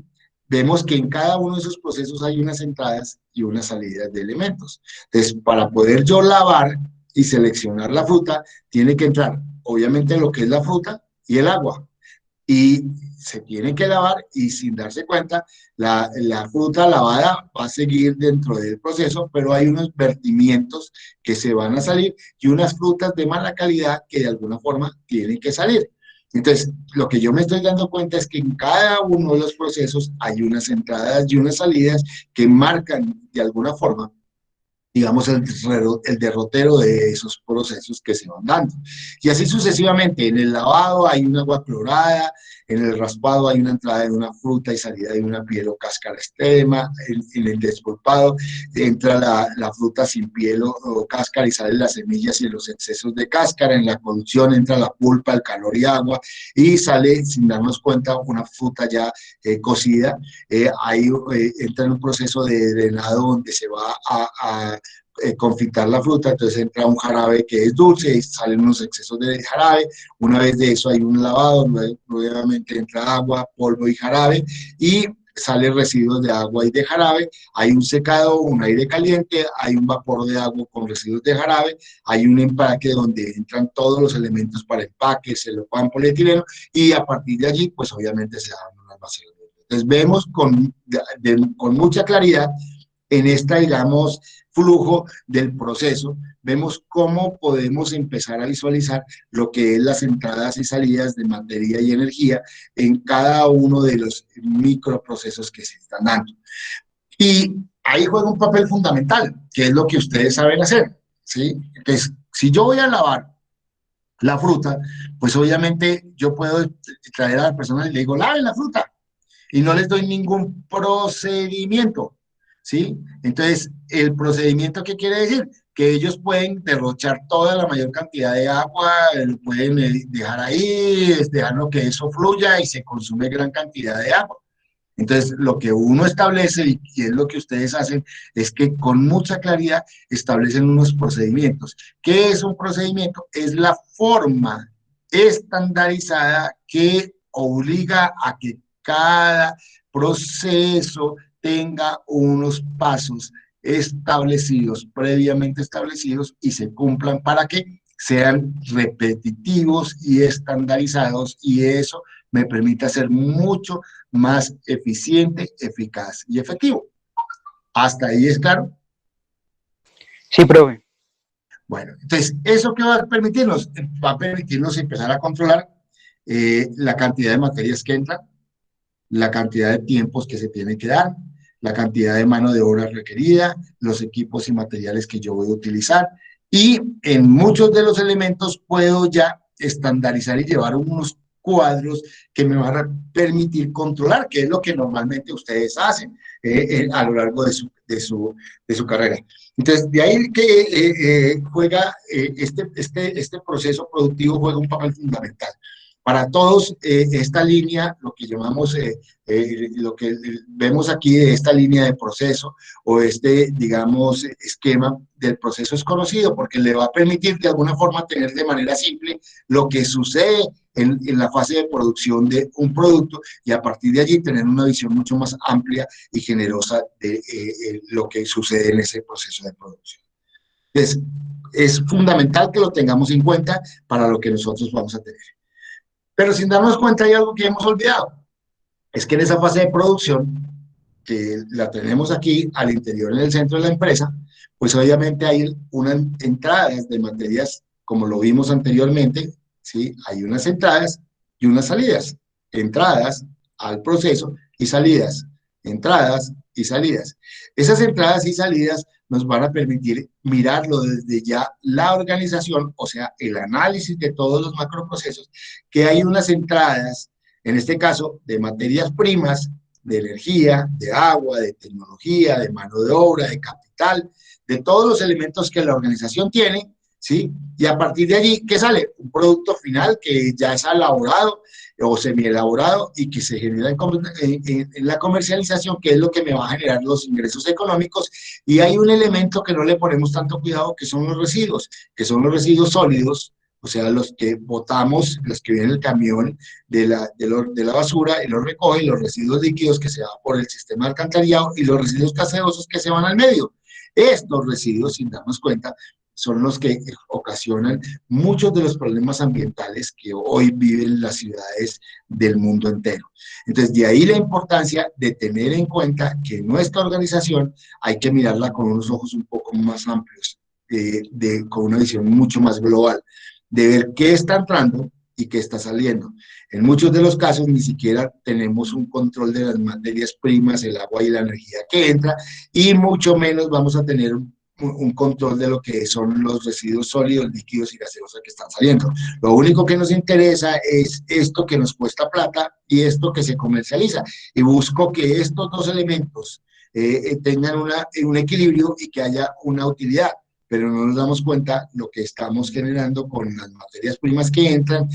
Vemos que en cada uno de esos procesos hay unas entradas y unas salidas de elementos. Entonces, para poder yo lavar y seleccionar la fruta, tiene que entrar, obviamente, lo que es la fruta y el agua. Y se tiene que lavar y sin darse cuenta, la fruta lavada va a seguir dentro del proceso, pero hay unos vertimientos que se van a salir y unas frutas de mala calidad que de alguna forma tienen que salir. Entonces, lo que yo me estoy dando cuenta es que en cada uno de los procesos hay unas entradas y unas salidas que marcan de alguna forma, digamos, el derrotero de esos procesos que se van dando. Y así sucesivamente, en el lavado hay un agua clorada, en el raspado hay una entrada de una fruta y salida de una piel o cáscara extrema, en el despulpado entra la fruta sin piel o cáscara y salen las semillas y los excesos de cáscara, en la cocción entra la pulpa, el calor y agua, y sale, sin darnos cuenta, una fruta ya cocida. Ahí entra en un proceso de drenado donde se va a confitar la fruta, entonces entra un jarabe que es dulce y salen unos excesos de jarabe. Una vez de eso hay un lavado, nuevamente entra agua, polvo y jarabe y salen residuos de agua y de jarabe, hay un secado, un aire caliente, hay un vapor de agua con residuos de jarabe, hay un empaque donde entran todos los elementos para empaque, celofán, polietileno, y a partir de allí, pues obviamente se da un almacenamiento. Entonces vemos con mucha claridad en esta, digamos, flujo del proceso, vemos cómo podemos empezar a visualizar lo que es las entradas y salidas de materia y energía en cada uno de los microprocesos que se están dando. Y ahí juega un papel fundamental, que es lo que ustedes saben hacer, ¿sí? Entonces, si yo voy a lavar la fruta, pues obviamente yo puedo traer a la persona y le digo, laven la fruta, y no les doy ningún procedimiento, ¿sí? Entonces, ¿el procedimiento qué quiere decir? Que ellos pueden derrochar toda la mayor cantidad de agua, lo pueden dejar ahí, dejando que eso fluya y se consume gran cantidad de agua. Entonces, lo que uno establece, y es lo que ustedes hacen, es que con mucha claridad establecen unos procedimientos. ¿Qué es un procedimiento? Es la forma estandarizada que obliga a que cada proceso tenga unos pasos establecidos, previamente establecidos, y se cumplan para que sean repetitivos y estandarizados, y eso me permite ser mucho más eficiente, eficaz y efectivo. ¿Hasta ahí es claro? Sí, profe. Bueno, entonces, ¿eso qué va a permitirnos? Va a permitirnos empezar a controlar la cantidad de materias que entran, la cantidad de tiempos que se tienen que dar, la cantidad de mano de obra requerida, los equipos y materiales que yo voy a utilizar, y en muchos de los elementos puedo ya estandarizar y llevar unos cuadros que me van a permitir controlar, que es lo que normalmente ustedes hacen a lo largo de su carrera. Entonces, de ahí que juega este proceso productivo juega un papel fundamental. Para todos, esta línea, lo que llamamos, lo que vemos aquí de esta línea de proceso o digamos, esquema del proceso es conocido porque le va a permitir de alguna forma tener de manera simple lo que sucede en la fase de producción de un producto y a partir de allí tener una visión mucho más amplia y generosa de lo que sucede en ese proceso de producción. Entonces, es fundamental que lo tengamos en cuenta para lo que nosotros vamos a tener. Pero sin darnos cuenta hay algo que hemos olvidado, es que en esa fase de producción, que la tenemos aquí al interior en el centro de la empresa, pues obviamente hay unas entradas de materias, como lo vimos anteriormente, ¿sí? Hay unas entradas y unas salidas, entradas al proceso y salidas, entradas y salidas. Esas entradas y salidas nos van a permitir mirarlo desde ya la organización, o sea, el análisis de todos los macroprocesos, que hay unas entradas, en este caso, de materias primas, de energía, de agua, de tecnología, de mano de obra, de capital, de todos los elementos que la organización tiene, ¿sí? Y a partir de allí, ¿qué sale? Un producto final que ya es elaborado o semi-elaborado y que se genera en la comercialización, que es lo que me va a generar los ingresos económicos. Y hay un elemento que no le ponemos tanto cuidado, que son los residuos sólidos, o sea, los que botamos, los que vienen en el camión de la basura y los recoge, los residuos líquidos que se van por el sistema de alcantarillado y los residuos gaseosos que se van al medio. Estos residuos, sin darnos cuenta, son los que ocasionan muchos de los problemas ambientales que hoy viven las ciudades del mundo entero. Entonces, de ahí la importancia de tener en cuenta que nuestra organización hay que mirarla con unos ojos un poco más amplios, con una visión mucho más global, de ver qué está entrando y qué está saliendo. En muchos de los casos ni siquiera tenemos un control de las materias primas, el agua y la energía que entra, y mucho menos vamos a tener un control de lo que son los residuos sólidos, líquidos y gaseosos que están saliendo. Lo único que nos interesa es esto que nos cuesta plata y esto que se comercializa. Y busco que estos dos elementos tengan un equilibrio y que haya una utilidad, pero no nos damos cuenta lo que estamos generando con las materias primas que entran,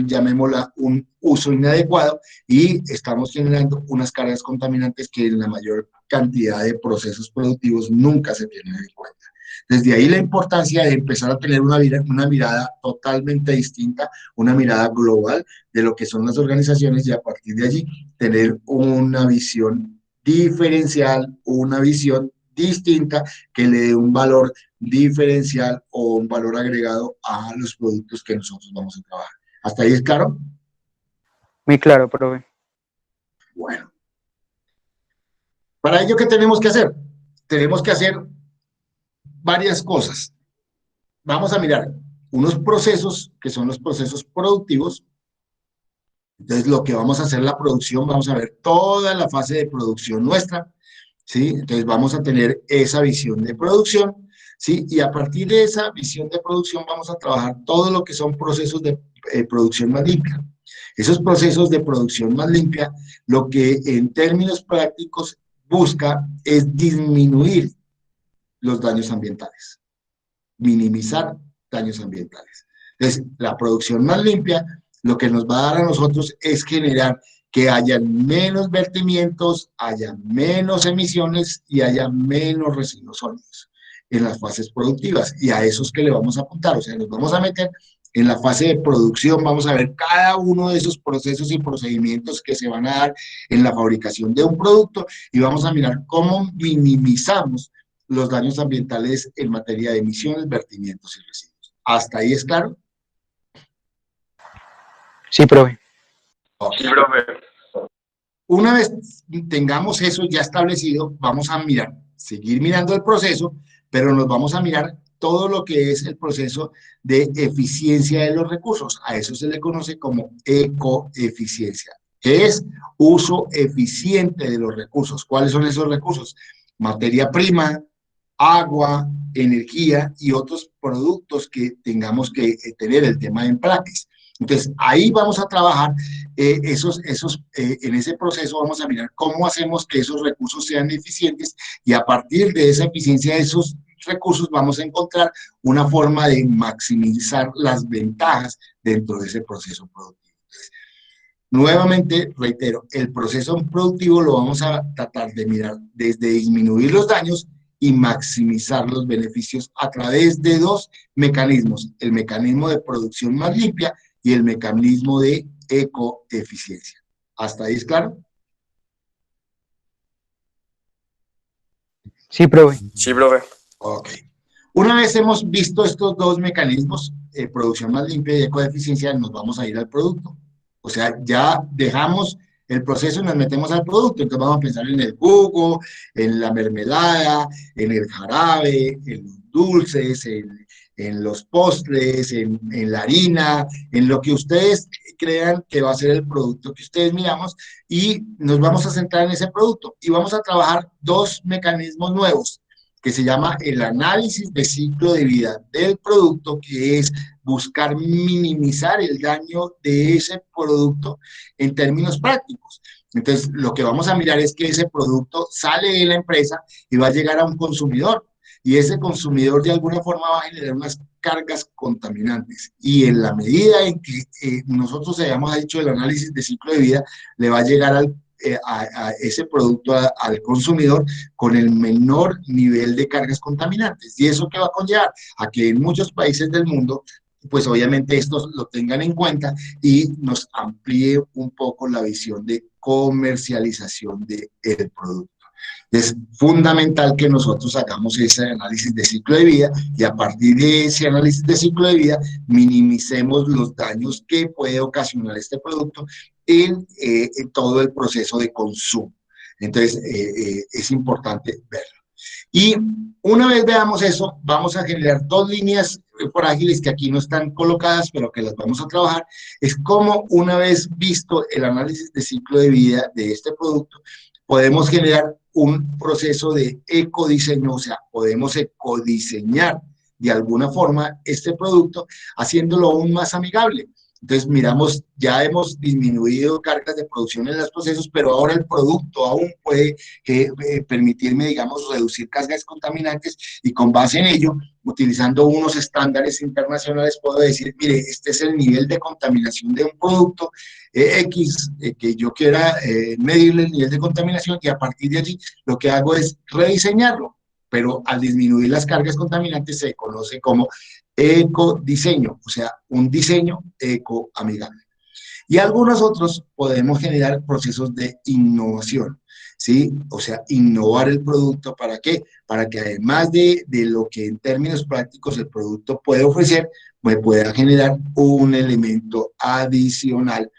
llamémosla un uso inadecuado, y estamos generando unas cargas contaminantes que en la mayor cantidad de procesos productivos nunca se tienen en cuenta. Desde ahí la importancia de empezar a tener una mirada totalmente distinta, una mirada global de lo que son las organizaciones, y a partir de allí tener una visión diferencial, una visión distinta que le dé un valor diferencial o un valor agregado a los productos que nosotros vamos a trabajar. ¿Hasta ahí es claro? Muy claro, profe. Bueno. Para ello, ¿qué tenemos que hacer? Tenemos que hacer varias cosas. Vamos a mirar unos procesos que son los procesos productivos. Entonces, lo que vamos a hacer la producción, vamos a ver toda la fase de producción nuestra, ¿sí? Entonces, vamos a tener esa visión de producción, ¿sí? Y a partir de esa visión de producción vamos a trabajar todo lo que son procesos de producción más limpia. Esos procesos de producción más limpia, lo que en términos prácticos busca es disminuir los daños ambientales, minimizar daños ambientales. Entonces, la producción más limpia lo que nos va a dar a nosotros es generar que haya menos vertimientos, haya menos emisiones y haya menos residuos sólidos en las fases productivas, y a esos que le vamos a apuntar, o sea, nos vamos a meter En la fase de producción vamos a ver cada uno de esos procesos y procedimientos que se van a dar en la fabricación de un producto y vamos a mirar cómo minimizamos los daños ambientales en materia de emisiones, vertimientos y residuos. ¿Hasta ahí es claro? Sí, profe. Okay. Sí, profe. Una vez tengamos eso ya establecido, vamos a mirar, seguir mirando el proceso, pero nos vamos a mirar todo lo que es el proceso de eficiencia de los recursos. A eso se le conoce como ecoeficiencia, que es uso eficiente de los recursos. ¿Cuáles son esos recursos? Materia prima, agua, energía y otros productos que tengamos que tener, el tema de empaques. Entonces, ahí vamos a trabajar en ese proceso vamos a mirar cómo hacemos que esos recursos sean eficientes y a partir de esa eficiencia de esos recursos vamos a encontrar una forma de maximizar las ventajas dentro de ese proceso productivo. Entonces, nuevamente, reitero, el proceso productivo lo vamos a tratar de mirar desde disminuir los daños y maximizar los beneficios a través de dos mecanismos, el mecanismo de producción más limpia y el mecanismo de ecoeficiencia. ¿Hasta ahí es claro? Sí, profe. Sí, profe. Ok. Una vez hemos visto estos dos mecanismos, producción más limpia y ecoeficiencia, nos vamos a ir al producto. O sea, ya dejamos el proceso y nos metemos al producto. Entonces vamos a pensar en el jugo, en la mermelada, en el jarabe, en los dulces, en los postres, en la harina, en lo que ustedes crean que va a ser el producto que ustedes miramos y nos vamos a centrar en ese producto y vamos a trabajar dos mecanismos nuevos que se llama el análisis de ciclo de vida del producto, que es buscar minimizar el daño de ese producto en términos prácticos. Entonces, lo que vamos a mirar es que ese producto sale de la empresa y va a llegar a un consumidor, y ese consumidor de alguna forma va a generar unas cargas contaminantes, y en la medida en que nosotros hayamos hecho el análisis de ciclo de vida, le va a llegar a ese producto al consumidor con el menor nivel de cargas contaminantes. ¿Y eso qué va a conllevar? A que en muchos países del mundo, pues obviamente estos lo tengan en cuenta y nos amplíe un poco la visión de comercialización del producto. Es fundamental que nosotros hagamos ese análisis de ciclo de vida y a partir de ese análisis de ciclo de vida minimicemos los daños que puede ocasionar este producto en todo el proceso de consumo. Entonces, es importante verlo. Y una vez veamos eso, vamos a generar dos líneas frágiles que aquí no están colocadas, pero que las vamos a trabajar. Es como una vez visto el análisis de ciclo de vida de este producto, podemos generar un proceso de ecodiseño, o sea, podemos ecodiseñar de alguna forma este producto, haciéndolo aún más amigable. Entonces, miramos, ya hemos disminuido cargas de producción en los procesos, pero ahora el producto aún puede permitirme, digamos, reducir cargas contaminantes y con base en ello, utilizando unos estándares internacionales, puedo decir, mire, este es el nivel de contaminación de un producto X, que yo quiera medirle el nivel de contaminación y a partir de allí lo que hago es rediseñarlo, pero al disminuir las cargas contaminantes se conoce como ecodiseño, o sea, un diseño ecoamigable. Y algunos otros podemos generar procesos de innovación, ¿sí? O sea, innovar el producto, ¿para qué? Para que además de lo que en términos prácticos el producto puede ofrecer, me pueda generar un elemento adicional,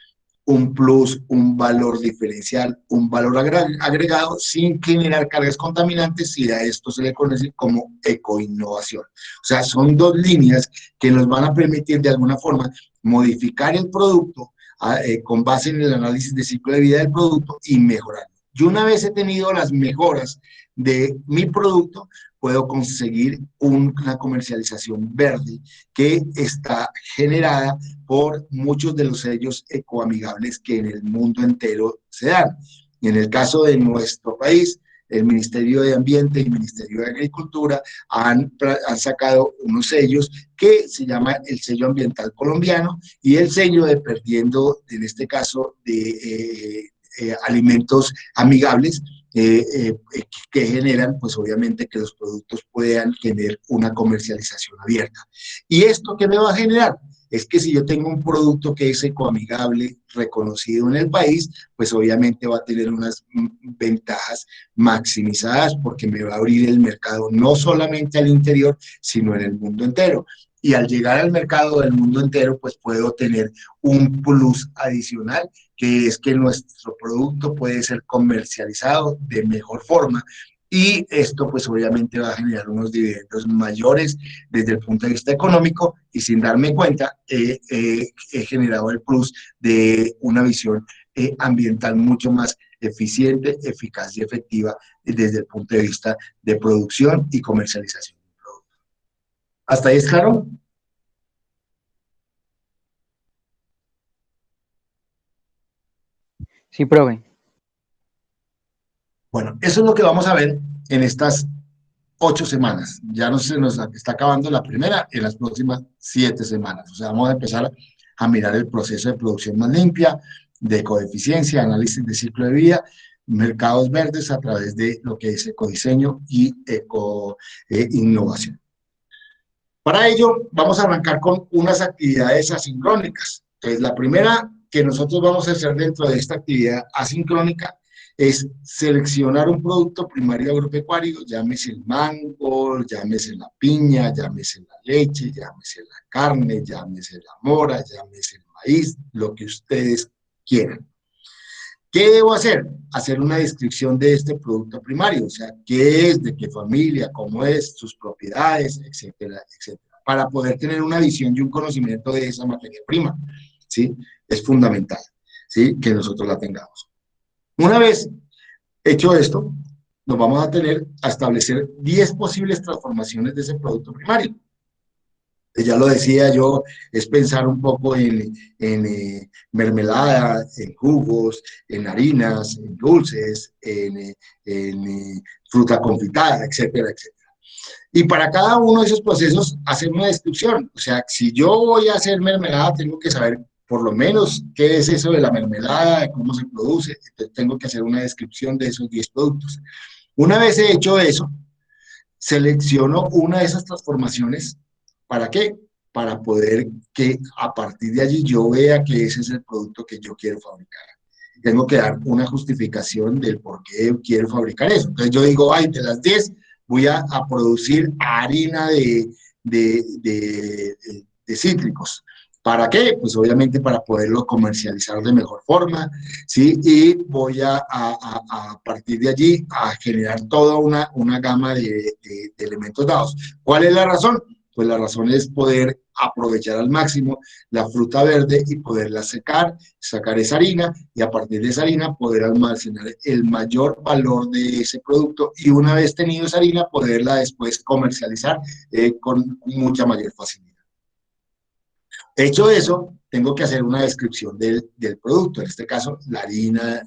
un plus, un valor diferencial, un valor agregado sin generar cargas contaminantes, y a esto se le conoce como ecoinnovación. O sea, son dos líneas que nos van a permitir de alguna forma modificar el producto con base en el análisis de ciclo de vida del producto y mejorar. Y una vez he tenido las mejoras de mi producto, puedo conseguir una comercialización verde que está generada por muchos de los sellos ecoamigables que en el mundo entero se dan. Y en el caso de nuestro país, el Ministerio de Ambiente y el Ministerio de Agricultura han sacado unos sellos que se llama el sello ambiental colombiano y el sello de Perdiendo, en este caso, de alimentos amigables, que generan, pues obviamente, que los productos puedan tener una comercialización abierta. ¿Y esto qué me va a generar? es que si yo tengo un producto que es ecoamigable, reconocido en el país, pues obviamente va a tener unas ventajas maximizadas porque me va a abrir el mercado no solamente al interior, sino en el mundo entero. Y al llegar al mercado del mundo entero, pues puedo tener un plus adicional, que es que nuestro producto puede ser comercializado de mejor forma, y esto pues obviamente va a generar unos dividendos mayores desde el punto de vista económico, y sin darme cuenta he generado el plus de una visión ambiental mucho más eficiente, eficaz y efectiva desde el punto de vista de producción y comercialización del producto. ¿Hasta ahí es claro? Sí, profe. Bueno, eso es lo que vamos a ver en estas 8 semanas. Ya no se nos está acabando la primera, en las próximas 7 semanas. O sea, vamos a empezar a mirar el proceso de producción más limpia, de coeficiencia, análisis de ciclo de vida, mercados verdes a través de lo que es ecodiseño y innovación. Para ello, vamos a arrancar con unas actividades asincrónicas. Entonces, la primera que nosotros vamos a hacer dentro de esta actividad asincrónica es seleccionar un producto primario agropecuario, llámese el mango, llámese la piña, llámese la leche, llámese la carne, llámese la mora, llámese el maíz, lo que ustedes quieran. ¿Qué debo hacer? Hacer una descripción de este producto primario, o sea, qué es, de qué familia, cómo es, sus propiedades, etcétera, etcétera, para poder tener una visión y un conocimiento de esa materia prima, ¿sí? Es fundamental, ¿sí? Que nosotros la tengamos. Una vez hecho esto, nos vamos a tener a establecer 10 posibles transformaciones de ese producto primario. Ya lo decía yo, es pensar un poco en mermelada, en jugos, en harinas, en dulces, en fruta confitada, etcétera, etcétera. Y para cada uno de esos procesos hacer una descripción. O sea, si yo voy a hacer mermelada, tengo que saber por lo menos qué es eso de la mermelada, cómo se produce. Entonces tengo que hacer una descripción de esos 10 productos. Una vez he hecho eso, selecciono una de esas transformaciones. ¿Para qué? Para poder que a partir de allí yo vea que ese es el producto que yo quiero fabricar. Tengo que dar una justificación del por qué quiero fabricar eso. Entonces yo digo, ay, de las 10 voy a producir harina de cítricos. ¿Para qué? Pues obviamente para poderlo comercializar de mejor forma, ¿sí? Y voy a partir de allí a generar toda una gama de elementos dados. ¿Cuál es la razón? Pues la razón es poder aprovechar al máximo la fruta verde y poderla secar, sacar esa harina y a partir de esa harina poder almacenar el mayor valor de ese producto y una vez tenido esa harina poderla después comercializar con mucha mayor facilidad. Hecho eso, tengo que hacer una descripción del producto, en este caso la harina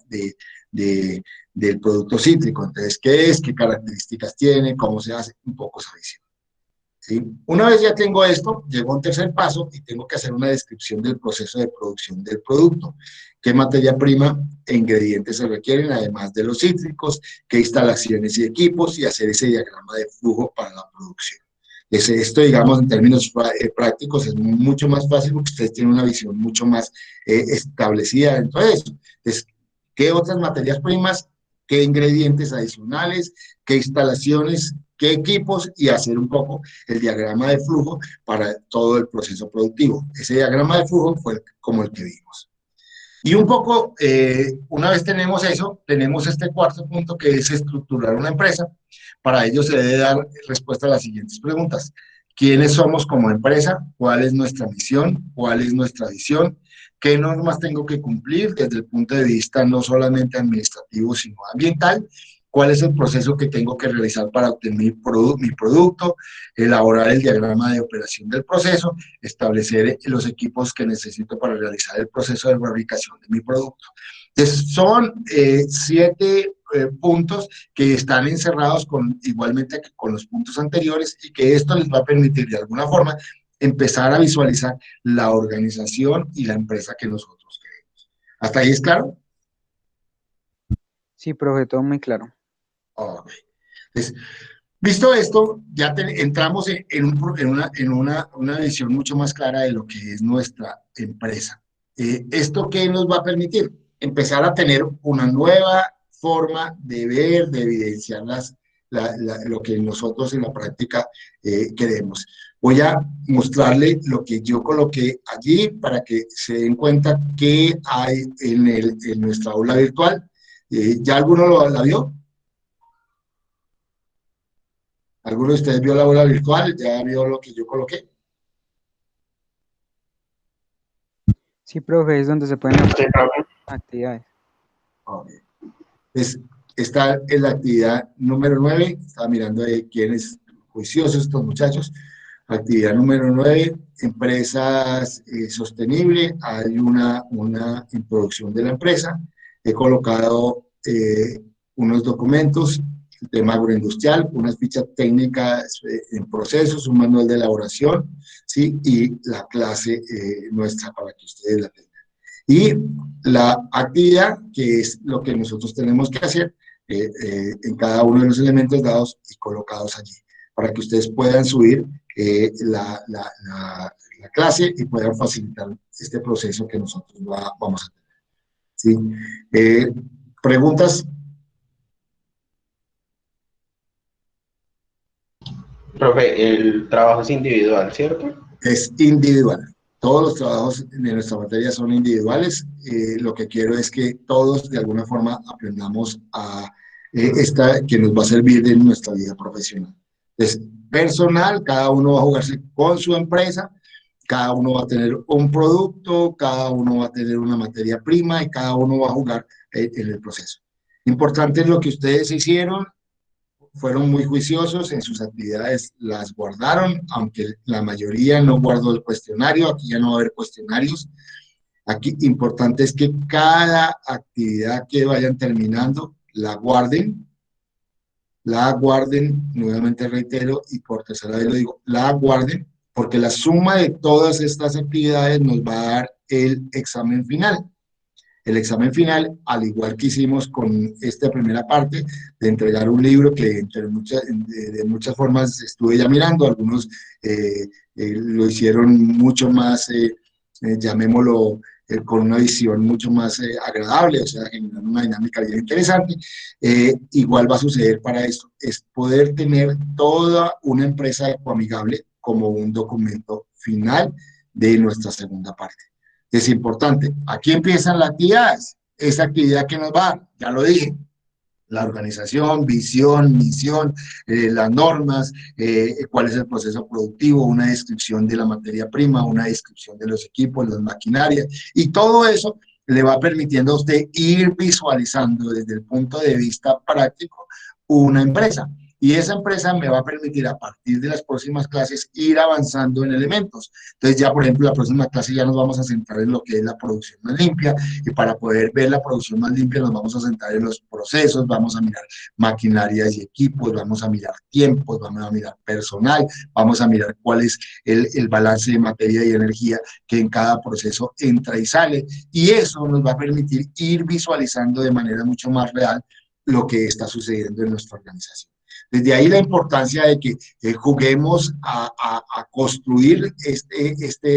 del producto cítrico. Entonces, ¿qué es? ¿Qué características tiene? ¿Cómo se hace? Un poco esa visión. ¿Sí? Una vez ya tengo esto, llego a un tercer paso y tengo que hacer una descripción del proceso de producción del producto. ¿Qué materia prima e ingredientes se requieren, además de los cítricos? ¿Qué instalaciones y equipos? Y hacer ese diagrama de flujo para la producción. Esto, digamos, en términos prácticos, es mucho más fácil porque ustedes tienen una visión mucho más establecida dentro de eso. Entonces, ¿qué otras materias primas? ¿Qué ingredientes adicionales? ¿Qué instalaciones? ¿Qué equipos? Y hacer un poco el diagrama de flujo para todo el proceso productivo. Ese diagrama de flujo fue como el que vimos. Y un poco, una vez tenemos eso, tenemos este cuarto punto que es estructurar una empresa. Para ello se debe dar respuesta a las siguientes preguntas. ¿Quiénes somos como empresa? ¿Cuál es nuestra misión? ¿Cuál es nuestra visión? ¿Qué normas tengo que cumplir desde el punto de vista no solamente administrativo, sino ambiental? ¿Cuál es el proceso que tengo que realizar para obtener mi producto? Elaborar el diagrama de operación del proceso, establecer los equipos que necesito para realizar el proceso de fabricación de mi producto. Entonces, son 7 puntos que están encerrados igualmente con los puntos anteriores y que esto les va a permitir de alguna forma empezar a visualizar la organización y la empresa que nosotros queremos. ¿Hasta ahí es claro? Sí, profe, todo muy claro. Ok. Entonces, Visto esto, ya entramos en una visión mucho más clara de lo que es nuestra empresa. ¿Esto qué nos va a permitir? Empezar a tener una nueva forma de ver, de evidenciar lo que nosotros en la práctica queremos. Voy a mostrarle lo que yo coloqué allí para que se den cuenta qué hay en nuestra aula virtual. ¿Ya alguno la vio? ¿Alguno de ustedes vio la aula virtual? ¿Ya vio lo que yo coloqué? Sí, profe, es donde se pueden Sí, hacer profe. actividades. Ok. Esta es la actividad número 9. Estaba mirando de quiénes juiciosos estos muchachos. Actividad número 9, empresas sostenibles. Hay una introducción de la empresa. He colocado unos documentos, el tema agroindustrial, unas fichas técnicas en procesos, un manual de elaboración, ¿sí? Y la clase nuestra para que ustedes la tengan. Y la actividad, que es lo que nosotros tenemos que hacer en cada uno de los elementos dados y colocados allí, para que ustedes puedan subir la clase y puedan facilitar este proceso que nosotros vamos a tener. ¿Sí? ¿Preguntas? Profe, el trabajo es individual, ¿cierto? Es individual. Todos los trabajos de nuestra materia son individuales. Lo que quiero es que todos de alguna forma aprendamos a esta que nos va a servir en nuestra vida profesional. Es personal, cada uno va a jugarse con su empresa, cada uno va a tener un producto, cada uno va a tener una materia prima y cada uno va a jugar en el proceso. Importante es lo que ustedes hicieron, fueron muy juiciosos en sus actividades, las guardaron, aunque la mayoría no guardó el cuestionario, aquí ya no va a haber cuestionarios. Aquí importante es que cada actividad que vayan terminando la guarden, nuevamente reitero, y por tercera vez lo digo, la guarden, porque la suma de todas estas actividades nos va a dar el examen final. El examen final, al igual que hicimos con esta primera parte, de entregar un libro que de muchas formas estuve ya mirando, algunos lo hicieron mucho más, llamémoslo, con una visión mucho más agradable, o sea, generando una dinámica bien interesante. Igual va a suceder para esto, es poder tener toda una empresa ecoamigable como un documento final de nuestra segunda parte. Es importante. Aquí empiezan las actividades. Esa actividad que nos va a dar, ya lo dije, la organización, visión, misión, las normas, cuál es el proceso productivo, una descripción de la materia prima, una descripción de los equipos, las maquinarias, y todo eso le va permitiendo a usted ir visualizando desde el punto de vista práctico una empresa. Y esa empresa me va a permitir a partir de las próximas clases ir avanzando en elementos. Entonces ya, por ejemplo, la próxima clase ya nos vamos a centrar en lo que es la producción más limpia, y para poder ver la producción más limpia nos vamos a centrar en los procesos, vamos a mirar maquinarias y equipos, vamos a mirar tiempos, vamos a mirar personal, vamos a mirar cuál es el balance de materia y energía que en cada proceso entra y sale, y eso nos va a permitir ir visualizando de manera mucho más real lo que está sucediendo en nuestra organización. Desde ahí la importancia de que juguemos a construir este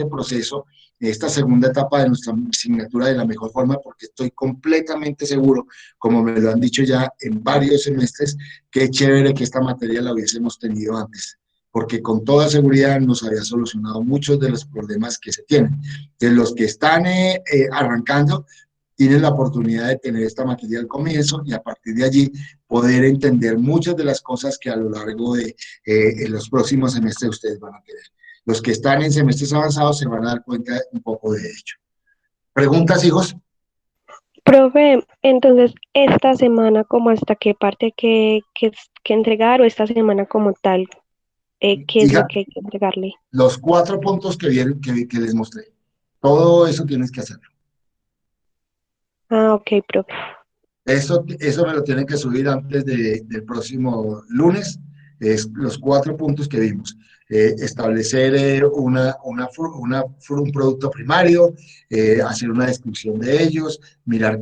proceso, esta segunda etapa de nuestra asignatura de la mejor forma, porque estoy completamente seguro, como me lo han dicho ya en varios semestres, que chévere que esta materia la hubiésemos tenido antes, porque con toda seguridad nos había solucionado muchos de los problemas que se tienen. De los que están arrancando, tienen la oportunidad de tener esta materia al comienzo y a partir de allí poder entender muchas de las cosas que a lo largo de en los próximos semestres ustedes van a tener. Los que están en semestres avanzados se van a dar cuenta un poco de ello. ¿Preguntas, hijos? Profe, entonces, esta semana, ¿como hasta qué parte que entregar o esta semana como tal? ¿Qué es lo Hija, que hay que entregarle? los 4 puntos que vieron, que les mostré, todo eso tienes que hacerlo. Ah, ok, profe. Eso me lo tienen que subir antes del próximo lunes, es los 4 puntos que vimos. establecer un producto primario, hacer una descripción de ellos, mirar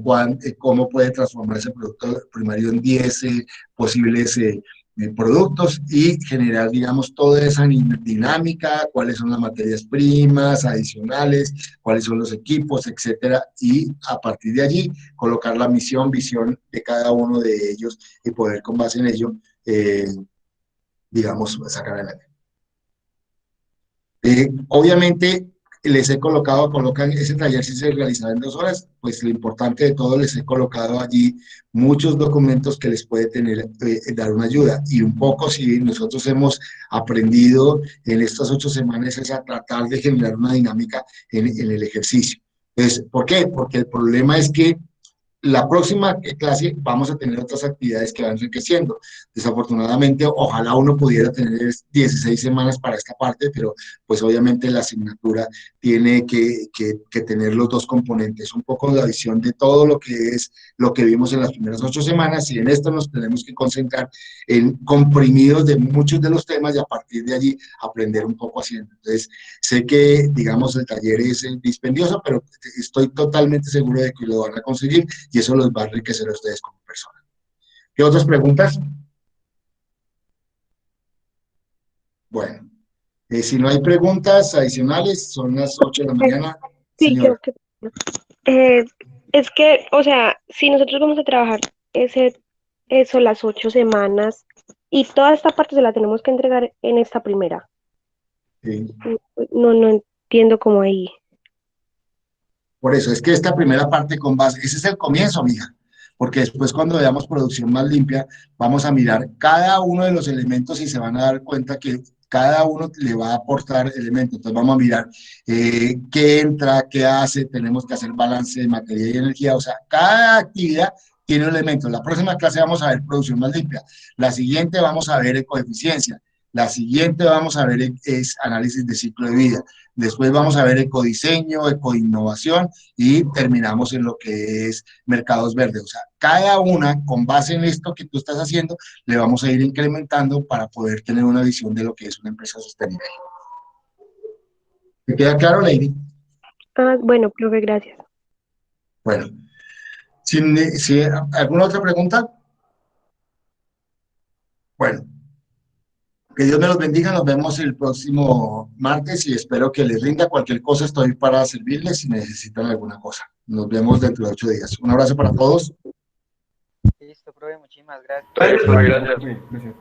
cómo puede transformar ese producto primario en 10 posibles productos y generar, digamos, toda esa dinámica, cuáles son las materias primas adicionales, cuáles son los equipos, etcétera, y a partir de allí colocar la misión, visión de cada uno de ellos y poder con base en ello, digamos, sacar adelante. Obviamente, colocan ese taller si se realizaba en 2 horas, pues lo importante de todo, les he colocado allí muchos documentos que les puede dar una ayuda. Y un poco, si nosotros hemos aprendido en estas 8 semanas, es a tratar de generar una dinámica en el ejercicio. Entonces, ¿por qué? Porque el problema es que la próxima clase vamos a tener otras actividades que van enriqueciendo. Desafortunadamente, ojalá uno pudiera tener 16 semanas para esta parte, pero pues obviamente la asignatura tiene que tener los dos componentes, un poco la visión de todo lo que es lo que vimos en las primeras 8 semanas, y en esto nos tenemos que concentrar en comprimidos de muchos de los temas y a partir de allí aprender un poco haciendo. Entonces, sé que, digamos, el taller es dispendioso, pero estoy totalmente seguro de que lo van a conseguir y eso los va a enriquecer a ustedes como personas. ¿Qué otras preguntas? Bueno, si no hay preguntas adicionales, son las 8 de la mañana. Sí, Señora. creo que es que, o sea, si nosotros vamos a trabajar eso las 8 semanas y toda esta parte se la tenemos que entregar en esta primera. Sí. No entiendo cómo ahí. Por eso, es que esta primera parte con base, ese es el comienzo, mija, porque después cuando veamos producción más limpia, vamos a mirar cada uno de los elementos y se van a dar cuenta que cada uno le va a aportar elementos. Entonces vamos a mirar qué entra, qué hace, tenemos que hacer balance de materia y energía, o sea, cada actividad tiene un elemento. La próxima clase vamos a ver producción más limpia, la siguiente vamos a ver ecoeficiencia, la siguiente vamos a ver es análisis de ciclo de vida. Después vamos a ver ecodiseño, ecoinnovación y terminamos en lo que es mercados verdes. O sea, cada una, con base en esto que tú estás haciendo, le vamos a ir incrementando para poder tener una visión de lo que es una empresa sostenible. ¿Te queda claro, Lady? Bueno, profe, gracias. Bueno, ¿alguna otra pregunta? Bueno. Que Dios me los bendiga, nos vemos el próximo martes y espero que les rinda. Cualquier cosa estoy para servirles si necesitan alguna cosa. Nos vemos dentro de 8 días. Un abrazo para todos. Listo, profe, muchísimas gracias. Gracias. Gracias.